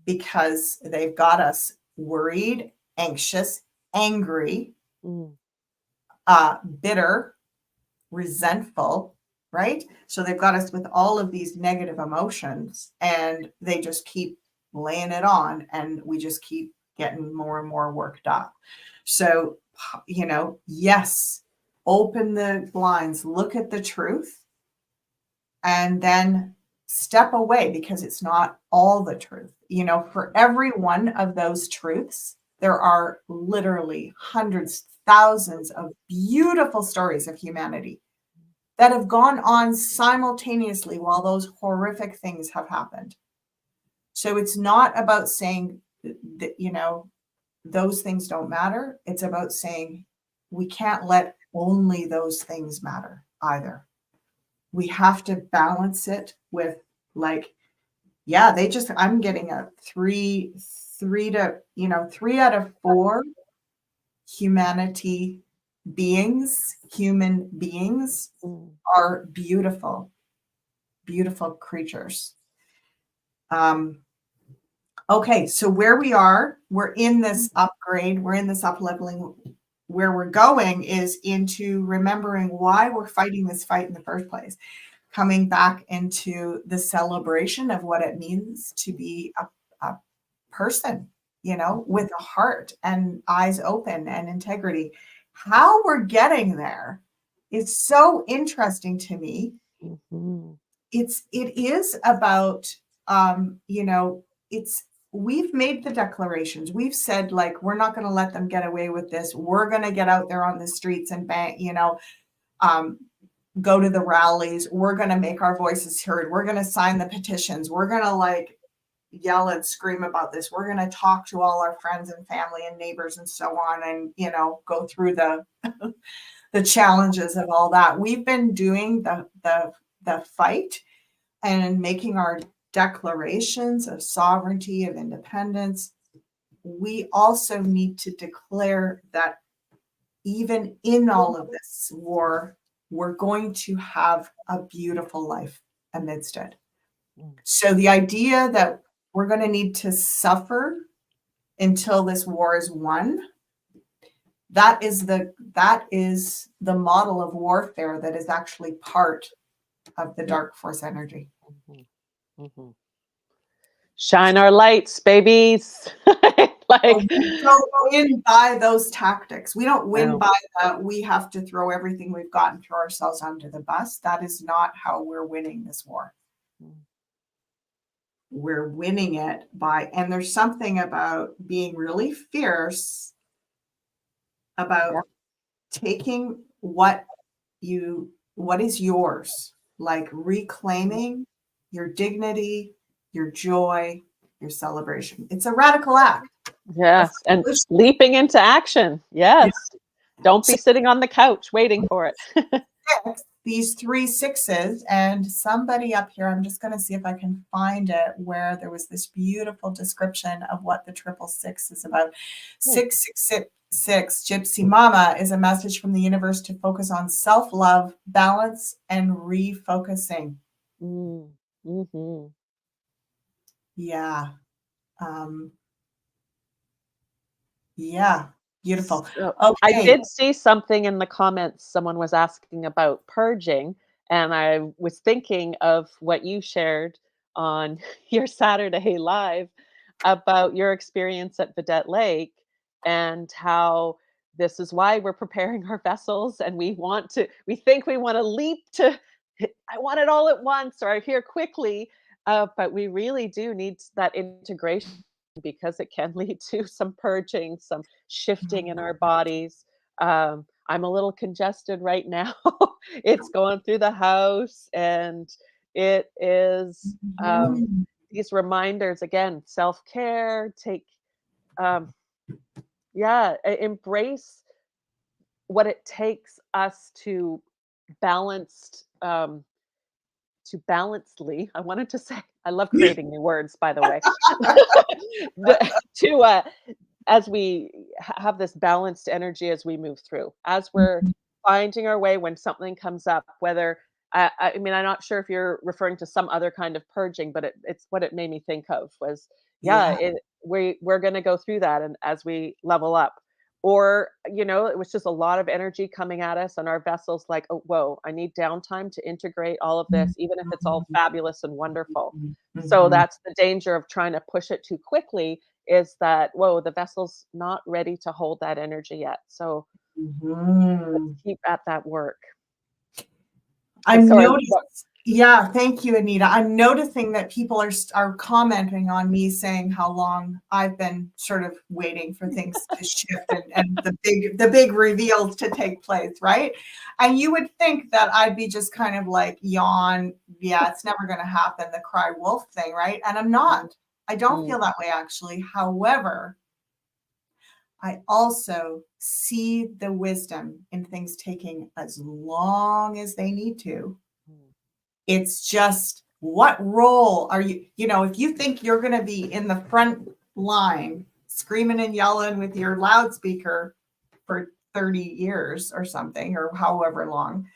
because they've got us worried, anxious, angry, mm, bitter, resentful, right? So they've got us with all of these negative emotions, and they just keep laying it on, and we just keep getting more and more worked up. So, yes, open the blinds, look at the truth, and then step away, because it's not all the truth. For every one of those truths, there are literally hundreds, thousands of beautiful stories of humanity that have gone on simultaneously while those horrific things have happened. So it's not about saying that, those things don't matter. It's about saying we can't let only those things matter either. We have to balance it with, like, yeah, I'm getting a three to, 3 out of 4 human beings Mm. are beautiful, beautiful creatures. Okay, so where we are, we're in this upgrade, we're in this up leveling. Where we're going is into remembering why we're fighting this fight in the first place, coming back into the celebration of what it means to be a person, with a heart and eyes open and integrity. How we're getting there is so interesting to me. Mhm. It is about, we've made the declarations. We've said, like, we're not going to let them get away with this. We're going to get out there on the streets and go to the rallies. We're going to make our voices heard. We're going to sign the petitions. We're going to, like, yell and scream about this. We're going to talk to all our friends and family and neighbors and so on, and, go through the the challenges of all that. We've been doing the fight and making our declarations of sovereignty, of independence. We also need to declare that even in all of this war, we're going to have a beautiful life amidst it. So the idea that we're going to need to suffer until this war is won, that is the model of warfare that is actually part of the dark force energy. Mhm. Mhm. Shine our lights, babies. So Like, we don't win by those tactics. We don't win no. by that. We have to throw everything we've got and throw ourselves under the bus. That is not how we're winning this war. We're winning it by, and there's something about being really fierce about taking what is yours, like reclaiming your dignity, your joy, your celebration. It's a radical act. Yes, and leaping into action. Yes. Don't be So sitting on the couch waiting for it. these 3 6s, and somebody up here, I'm just going to see if I can find it, where there was this beautiful description of what the 666 is about. 666, Gypsy Mama, is a message from the universe to focus on self-love, balance, and refocusing. Mm-hmm. Yeah. Yeah. Beautiful. So, I Okay. did see something in the comments. Someone was asking about purging, and I was thinking of what you shared on your Saturday live about your experience at Vedette Lake and how this is why we're preparing our vessels and we think we want to leap to I want it all at once or here quickly, but we really do need that integration because it can lead to some purging, some shifting in our bodies. I'm a little congested right now. It's going through the house, and it is Mhm. these reminders again, self care, um, yeah, embrace what it takes us balanced, to balancedly, I wanted to say, I love creating new words, by the way, to as we have this balanced energy as we move through, as we're finding our way when something comes up, whether I mean, I'm not sure if you're referring to some other kind of purging, but it's what it made me think of was, yeah, Yeah. we're going to go through that, and as we level up, or it was just a lot of energy coming at us, and our vessels like, oh, whoa, I need downtime to integrate all of this, even if it's all fabulous and wonderful. So Mhm. that's the danger of trying to push it too quickly is that, whoa, the vessel's not ready to hold that energy yet. So let's Mhm. keep at that work. And I'm so yeah, thank you, Anita. I'm noticing that people are commenting on me saying how long I've been sort of waiting for things to shift and the big reveals to take place, right? And you would think that I'd be just kind of like yawn, yeah, it's never going to happen, the cry wolf thing, right? And I'm not. I don't Mm, feel that way actually. However, I also see the wisdom in things taking as long as they need to. It's just, what role are you, if you think you're going to be in the front line screaming and yelling with your loudspeaker for 30 years or something, or however long,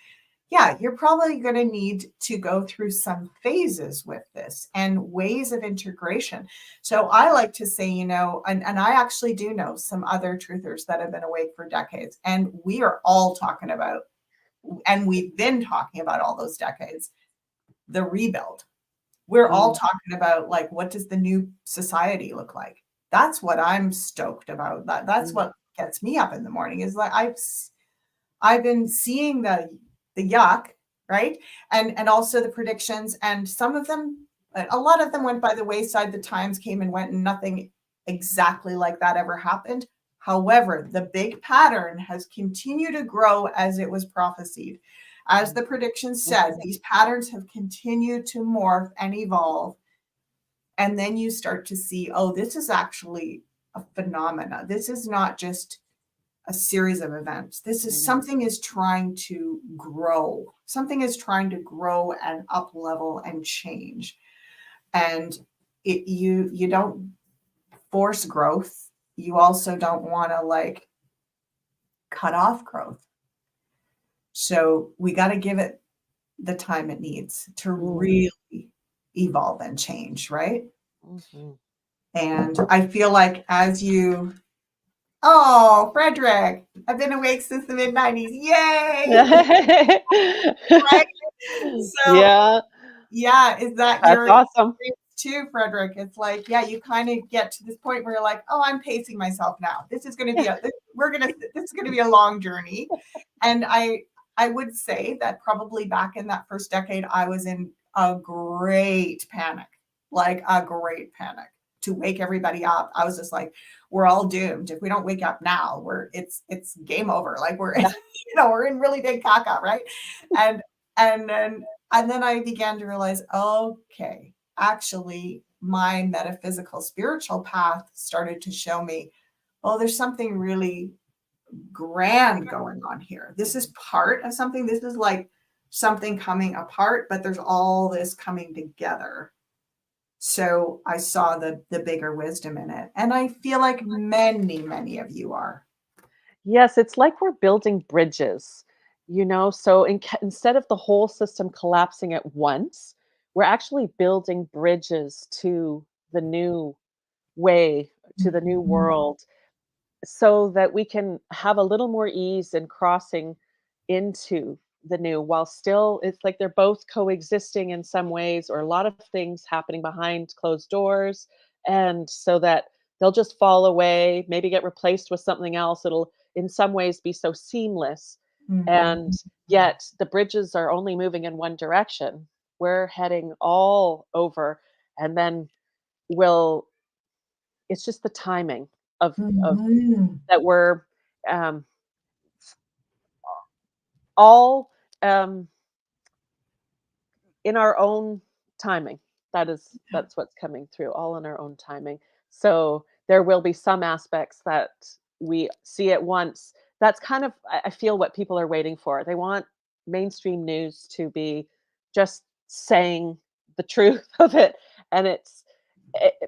yeah, you're probably going to need to go through some phases with this and ways of integration. So I like to say, and I actually do know some other truthers that have been awake for decades, and we are all talking about, and we've been talking about all those decades, the rebuild. We're all talking about, like, what does the new society look like? That's what I'm stoked about. That's what gets me up in the morning, is like I've been seeing the yuck, right? And also the predictions, and some of them, a lot of them went by the wayside. The times came and went, and nothing exactly like that ever happened. However, the big pattern has continued to grow as it was prophesied. As the predictions said, these patterns have continued to morph and evolve. And then you start to see, oh, this is actually a phenomena. This is not just a series of events. This is something is trying to grow. Something is trying to grow and up level and change. And you don't force growth. You also don't want to, like, cut off growth. So we got to give it the time it needs to really evolve and change, right? And I feel like oh, Frederick, I've been awake since the mid-90s. Yay! Right? So, yeah, is that That's your awesome too, Frederick? It's like, yeah, you kind of get to this point where you're like, oh, I'm pacing myself now. This is going to be this is going to be a long journey. And I would say that probably back in that first decade, I was in a great panic, to wake everybody up. I was just like, we're all doomed. If we don't wake up now, it's game over. Like, we're we're in really big caca, right? And then I began to realize, okay, actually my metaphysical spiritual path started to show me, oh, there's something really grand going on here. This is part of something. This is like something coming apart, but there's all this coming together. So I saw the bigger wisdom in it. And I feel like many of you are. Yes, it's like we're building bridges, so instead of the whole system collapsing at once, we're actually building bridges to the new way, to the new world, so that we can have a little more ease in crossing into the new, while still it's like they're both coexisting in some ways, or a lot of things happening behind closed doors, and so that they'll just fall away, maybe get replaced with something else. It'll in some ways be so seamless, and yet the bridges are only moving in one direction. We're heading all over, and then we'll it's just the timing of that we're um, all in our own timing. That's what's coming through, all in our own timing. So there will be some aspects that we see at once. That's kind of, I feel, what people are waiting for. They want mainstream news to be just saying the truth of it, and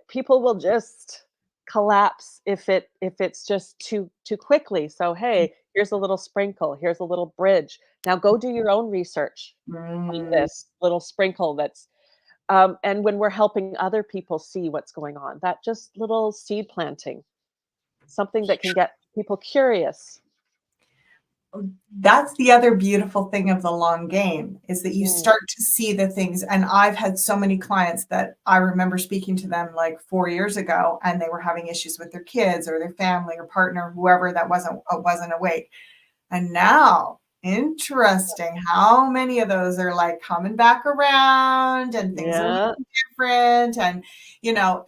people will just collapse if it's just too quickly. So hey, here's a little sprinkle, here's a little bridge. Now go do your own research on this little sprinkle that's and when we're helping other people see what's going on, that just little seed planting, something that can get people curious. That's the other beautiful thing of the long game, is that you start to see the things. And I've had so many clients that I remember speaking to them like 4 years ago, and they were having issues with their kids or their family or partner, whoever that wasn't awake. And now, interesting how many of those are like coming back around, and things are looking different. And,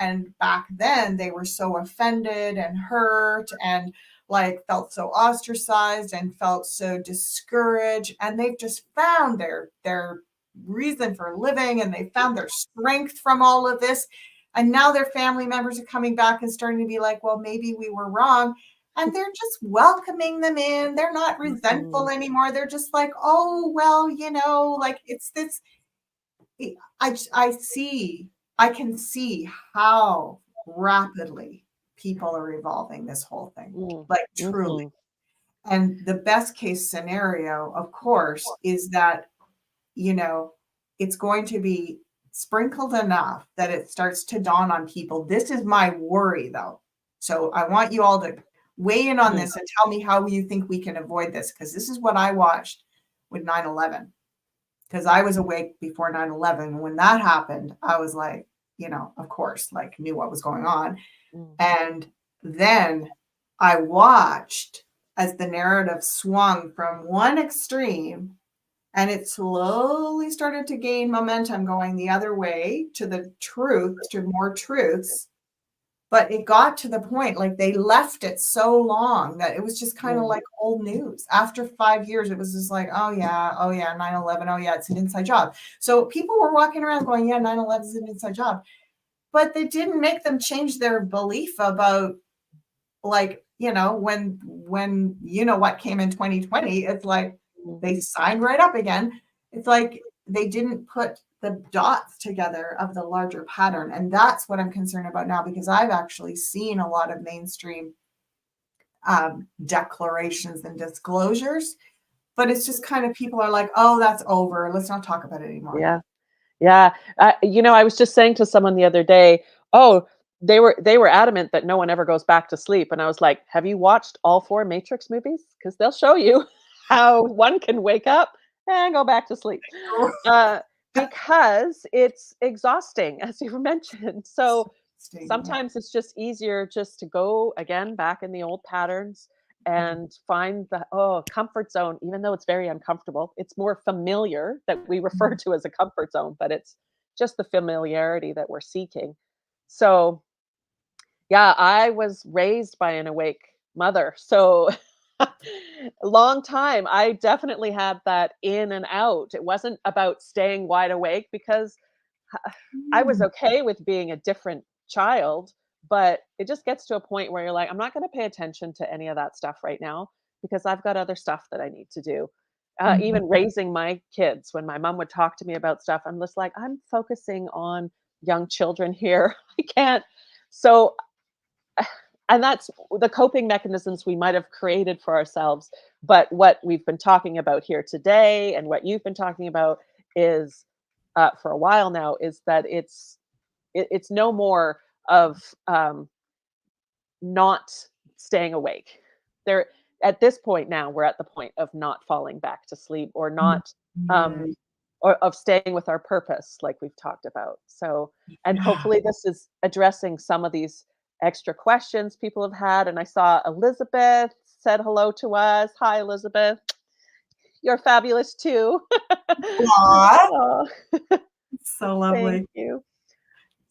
and back then they were so offended and hurt and like felt so ostracized and felt so discouraged. And they've just found their reason for living, and they found their strength from all of this. And now their family members are coming back and starting to be like, well, maybe we were wrong. and they're just welcoming them in. They're not resentful anymore. They're just like, oh, well, like it's this. I can see how rapidly people are evolving this whole thing, like truly. And the best case scenario, of course, is that, it's going to be sprinkled enough that it starts to dawn on people. This is my worry, though. So I want you all to weigh in on this and tell me how you think we can avoid this, because this is what I watched with 9/11. Because I was awake before 9/11. When that happened, I was like, of course, like knew what was going on. And then I watched as the narrative swung from one extreme, and it slowly started to gain momentum going the other way to the truth, to more truths. But it got to the point, like they left it so long that it was just kind of like old news. After 5 years, it was just like, oh yeah, 9/11, oh yeah, it's an inside job. So people were walking around going, yeah, 9/11 is an inside job. But they didn't make them change their belief about, like, when what came in 2020, it's like they signed right up again. It's like they didn't put the dots together of the larger pattern. And that's what I'm concerned about now, because I've actually seen a lot of mainstream declarations and disclosures, but it's just kind of people are like, oh, that's over. Let's not talk about it anymore. Yeah. Yeah. I was just saying to someone the other day, oh, they were adamant that no one ever goes back to sleep. And I was like, have you watched all 4 Matrix movies? Because they'll show you how one can wake up and go back to sleep. Because it's exhausting, as you mentioned. So sometimes it's just easier just to go again back in the old patterns and find the comfort zone, even though it's very uncomfortable. It's more familiar that we refer to as a comfort zone, but it's just the familiarity that we're seeking. So yeah, I was raised by an awake mother. So long time, I definitely had that in and out. It wasn't about staying wide awake because I was okay with being a different child, but it just gets to a point where you're like, I'm not going to pay attention to any of that stuff right now because I've got other stuff that I need to do. Even raising my kids, when my mom would talk to me about stuff, I'm just like, I'm focusing on young children here. I can't. So, and that's the coping mechanisms we might have created for ourselves. But what we've been talking about here today and what you've been talking about is for a while now is that it's no more of not staying awake. There at this point now, we're at the point of not falling back to sleep or not or of staying with our purpose, like we've talked about. So, and hopefully this is addressing some of these extra questions people have had. And I saw Elizabeth said hello to us. Hi, Elizabeth. You're fabulous too. Aw, Oh, so thank lovely. you.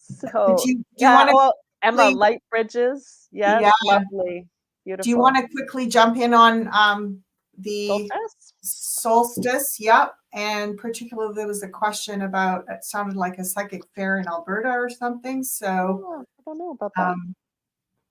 Do So, you, do you yeah, want to well, Emma, quickly, light bridges. Yes, yeah, lovely. do you want Beautiful. to quickly jump in on the Solstice? solstice? Yep. And particularly there was a question about, it sounded like a psychic fair in Alberta or something. So Oh, I don't know about that.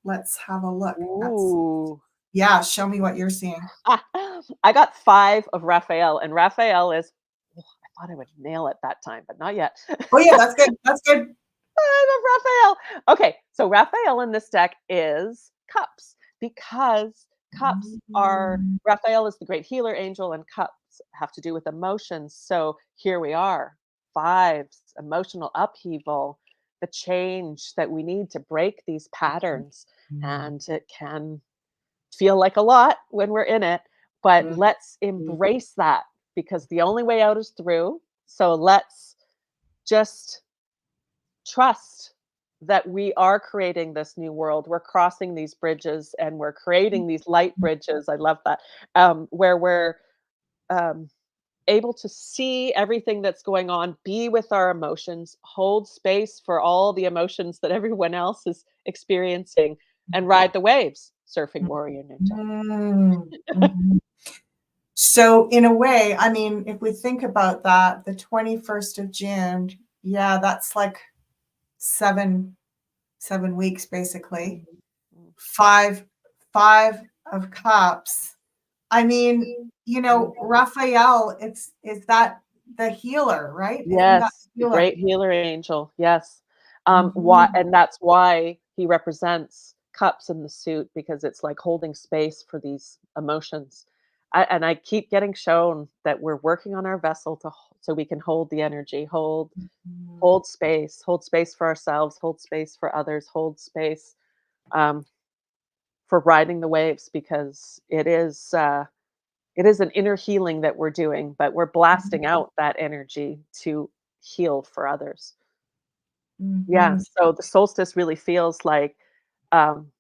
let's have a look. Ooh. Yeah, show me what you're seeing. I got 5 of Raphael, and Raphael is I thought I would nail it that time, but not yet. Oh yeah, that's good. That's good. 5 of Raphael. Okay, so Raphael in this deck is cups because cups are Raphael is the great healer angel, and cups have to do with emotions. So here we are, 5s, emotional upheaval, the change that we need to break these patterns. And it can feel like a lot when we're in it, but let's embrace that because the only way out is through. So let's just trust that we are creating this new world. We're crossing these bridges and we're creating these light bridges. I love that. Where we're um, able to see everything that's going on, be with our emotions, hold space for all the emotions that everyone else is experiencing, and ride the waves, surfing warrior ninja. So in a way, I mean, if we think about that, the 21st of June, yeah, that's like 7 weeks basically. Mhm. 5 Five of Cups. I mean, you know, Raphael, is that the healer, right? Isn't that Yes, the the healer? great healer angel, yes. Why Mhm. and that's why he represents cups in the suit because it's like holding space for these emotions. I keep getting shown that we're working on our vessel so we can hold the energy, Mhm. hold space for ourselves, hold space for others, hold space, um, for riding the waves because it is an inner healing that we're doing, but we're blasting out that energy to heal for others. Yeah, Mhm. so the solstice really feels like, um,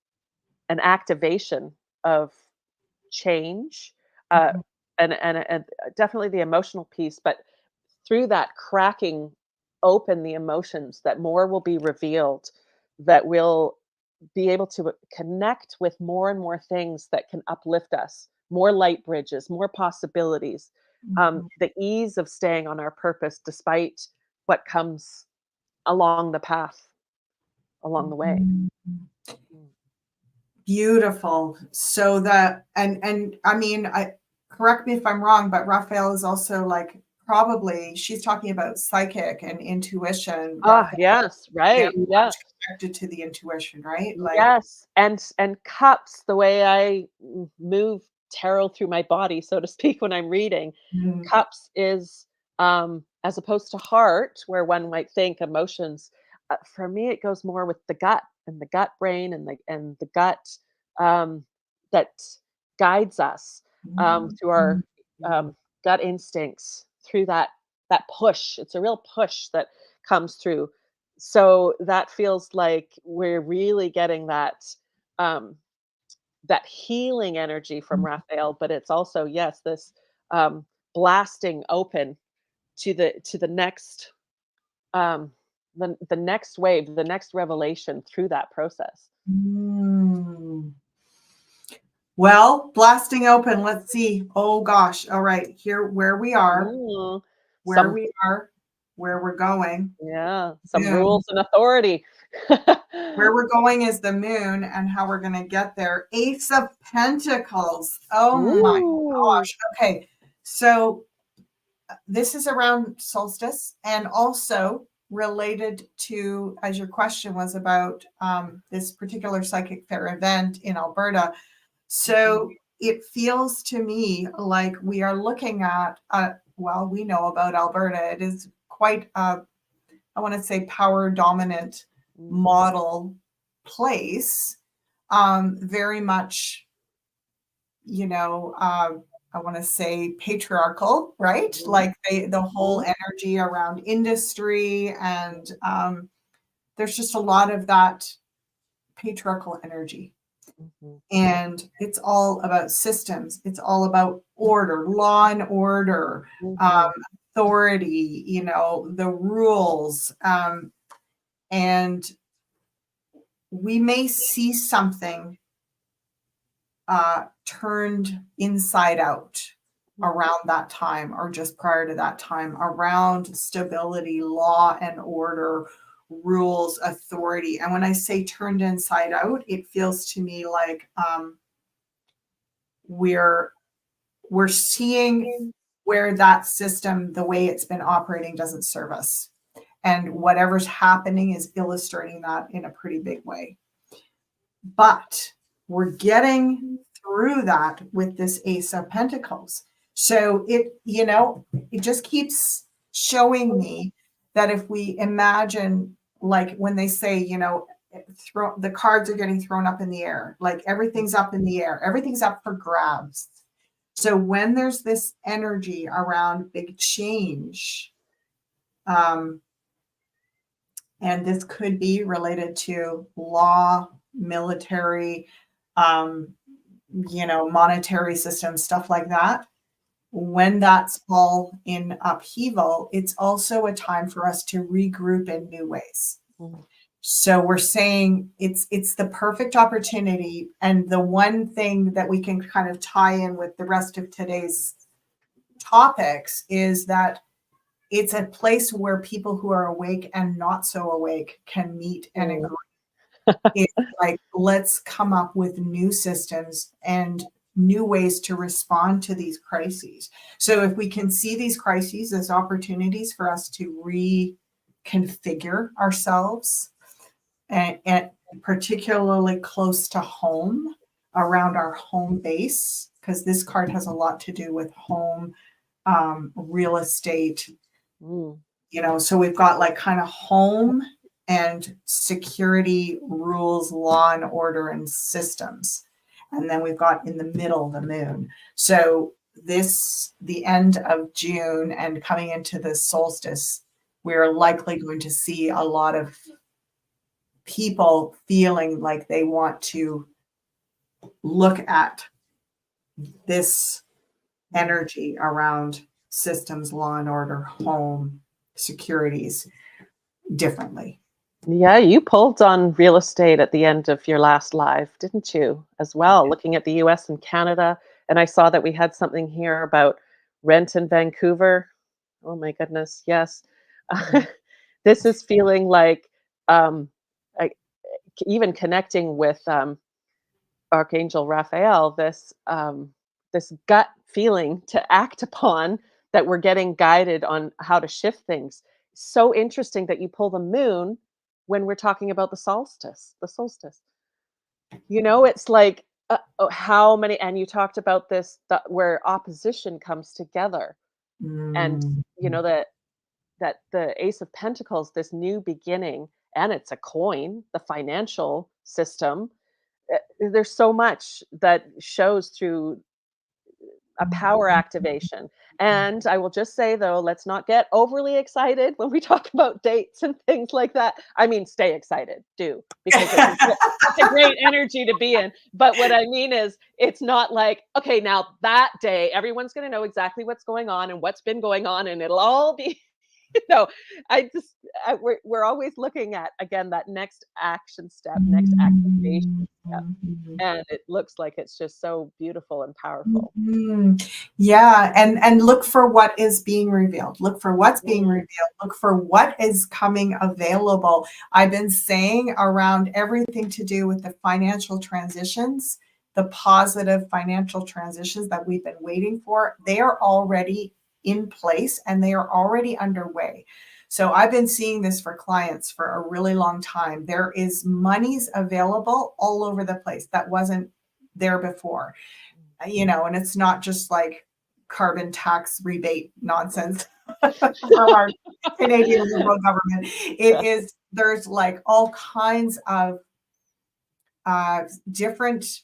an activation of change, uh, Mhm. and definitely the emotional piece, but through that cracking open the emotions, that more will be revealed, that we'll be able to connect with more and more things that can uplift us, more light bridges, more possibilities, Mhm. the ease of staying on our purpose despite what comes along the path, along the way. Mhm. Mm. Beautiful. So that and I mean, I correct me if I'm wrong, but Raphael is also like probably she's talking about psychic and intuition. Ah, Raphael yes, very right, much yes. connected to the intuition, right? Like, Yes, and cups, the way I move tarot through my body, so to speak, when I'm reading, mm, cups is, as opposed to heart, where one might think emotions, for me, it goes more with the gut and the gut brain and the gut, um, that guides us, mm, through mm, our, gut instincts, through that push. It's a real push that comes through. So that feels like we're really getting um, that healing energy from mm. Raphael, but it's also, yes, this um, blasting open to the next um, the next wave, the next revelation through that process. Mm. Well, blasting open. Let's see. Oh gosh. All right. Here, Mm, where some we are, where we're going. yeah, some Moon. rules and authority. Where we're going is the moon and how we're going to get there. Ace of Pentacles. Oh my Ooh. gosh. Okay. So this is around solstice and also related to, as your question was about this particular psychic fair event in Alberta. Mhm, So it feels to me like we are looking at, well, we know about Alberta. It is quite a, I want to say, power dominant mhm, model place. Very much, you know, I want to say patriarchal, right? mhm, Like the whole mhm, energy around industry, and there's just a lot of that patriarchal energy. mhm, And it's all about systems. It's all about order, law and order, um, mhm, authority, you know, the rules. And we may see something turned inside out mhm, around that time or just prior to that time around stability, law and order, rules, authority. And when I say turned inside out, it feels to me like we're we're seeing where that system, the way it's been operating, doesn't serve us. And whatever's happening is illustrating that in a pretty big way. But we're getting through that with this Ace of Pentacles. So it, you know, it just keeps showing me that if we imagine, like when they say, you know, throw the cards are getting thrown up in the air, like everything's up in the air, everything's up for grabs. So when there's this energy around big change, um, and this could be related to law, military, um, you know, monetary systems, stuff like that. When that's all in upheaval, it's also a time for us to regroup in new ways. mhm, So we're saying it's the perfect opportunity, and the one thing that we can kind of tie in with the rest of today's topics is that it's a place where people who are awake and not so awake can meet and mhm. agree. It's like, let's come up with new systems and new ways to respond to these crises. So if we can see these crises as opportunities for us to reconfigure ourselves, and particularly close to home, around our home base, because this card has a lot to do with home, real estate, Mm. so we've got like kind of home and security, rules, law and order, and systems. And then we've got in the middle the moon. So the end of June and coming into the solstice, we're likely going to see a lot of people feeling like they want to look at this energy around systems, law and order, home, securities differently. Yeah, you pulled on real estate at the end of your last live, didn't you? As well, looking at the US and Canada. And I saw that we had something here about rent in Vancouver. Oh my goodness, yes. Mhm. This is feeling like um, I, even connecting with Archangel Raphael, this gut feeling to act upon that we're getting guided on how to shift things. So interesting that you pull the moon when we're talking about the solstice. The solstice. It's like how many, and you talked about this where opposition comes together, and Mm. that the Ace of Pentacles, this new beginning, and it's a coin, the financial system. There's so much that shows through a power activation. And I will just say, though, let's not get overly excited when we talk about dates and things like that. I mean, stay excited, do, because it's a great energy to be in. But what I mean is, it's not like, okay, now that day, everyone's going to know exactly what's going on and what's been going on, and it'll all be no, we're always looking at, again, that next action step, next activation step, and it looks like it's just so beautiful and powerful. Mhm. Yeah, and look for what is being revealed. Look for what's being Mm, revealed. Look for what is coming available. I've been saying around everything to do with the financial transitions, the positive financial transitions that we've been waiting for, they are already in place and they are already underway. So I've been seeing this for clients for a really long time. There is monies available all over the place that wasn't there before, and it's not just like carbon tax rebate nonsense from our Canadian Liberal government. It yes. is, there's like all kinds of different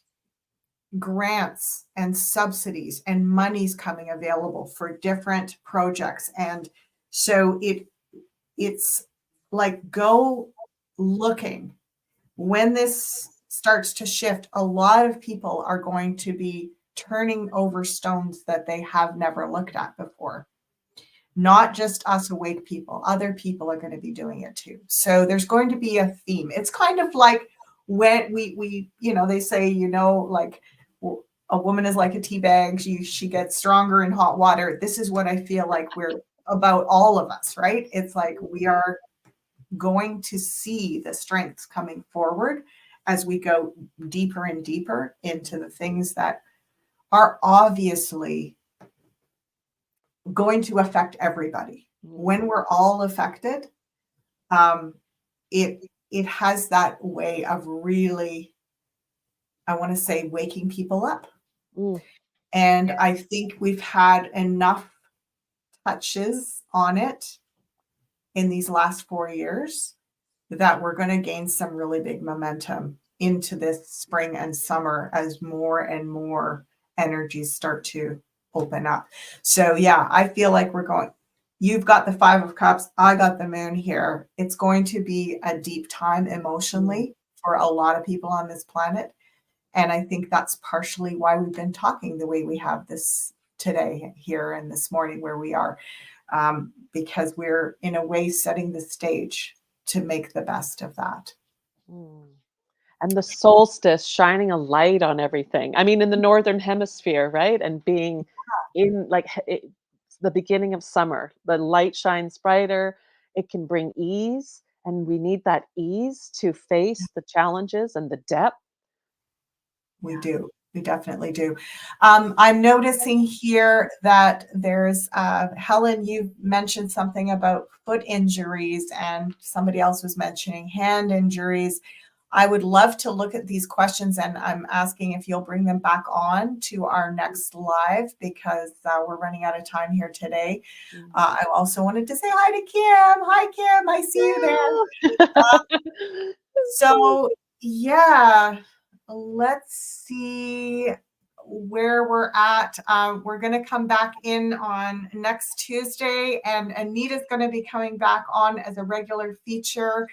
grants and subsidies and monies coming available for different projects. And so it's like, go looking. When this starts to shift, a lot of people are going to be turning over stones that they have never looked at before. Not just us awake people, other people are going to be doing it too. So there's going to be a theme. It's kind of like when they say, like, a woman is like a tea bag. She gets stronger in hot water. This is what I feel like we're about, all of us, right? It's like we are going to see the strengths coming forward as we go deeper and deeper into the things that are obviously going to affect everybody. Mm, When we're all affected, um, it has that way of really, I want to say, waking people up. mm, And I think we've had enough touches on it in these last 4 years that we're going to gain some really big momentum into this spring and summer as more and more energies start to open up. So yeah, I feel like you've got the 5 of Cups, I got the moon here. It's going to be a deep time mm, emotionally for a lot of people on this planet. And I think that's partially why we've been talking the way we have this today here and this morning where we are, because we're in a way setting the stage to make the best of that. mm. And the solstice shining a light on everything. I mean, in the northern hemisphere, right? And being in like it's the beginning of summer, the light shines brighter. It can bring ease, and we need that ease to face the challenges and the depth. We do. We definitely do. I'm noticing here that there's Helen, you mentioned something about foot injuries, and somebody else was mentioning hand injuries. I would love to look at these questions, and I'm asking if you'll bring them back on to our next live, because we're running out of time here today. I also wanted to say hi to Kim. Hi, Kim. I see you there. So, yeah, let's see where we're at. We're going to come back in on next Tuesday, and Anita's going to be coming back on as a regular feature.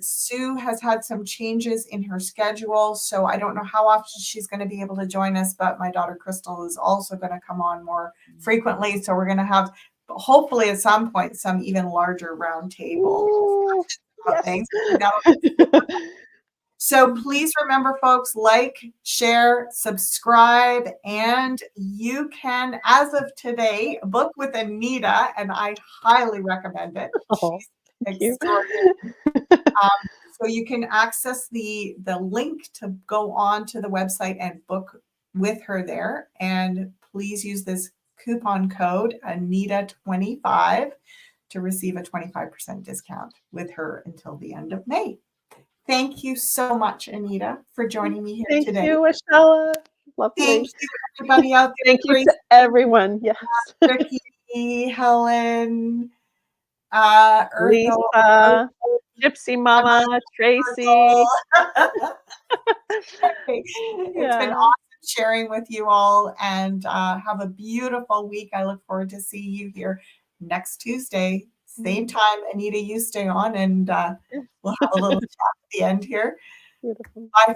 Sue has had some changes in her schedule, so I don't know how often she's going to be able to join us, but my daughter Crystal is also going to come on more frequently. So we're going to have, hopefully at some point, some even larger roundtable Yes. things. So please remember, folks, like, share, subscribe, and you can, as of today, book with Anita, and I highly recommend it. Oh, She's thank you. extraordinary. So you can access the link to go on to the website and book with her there. And please use this coupon code Anita25 to receive a 25% discount with her until the end of May. Thank you so much, Anita, for joining me here today. Thank you, Ashella. Lovely. Thank you, everybody out there. Thank you to everyone. Yes. Ricky, Helen, Lisa, Gypsy Mama, Tracy. It's been awesome sharing with you all, and have a beautiful week. I look forward to see you here next Tuesday, same time. Anita, you stay on, and we'll have a little chat at the end here. Beautiful. Bye.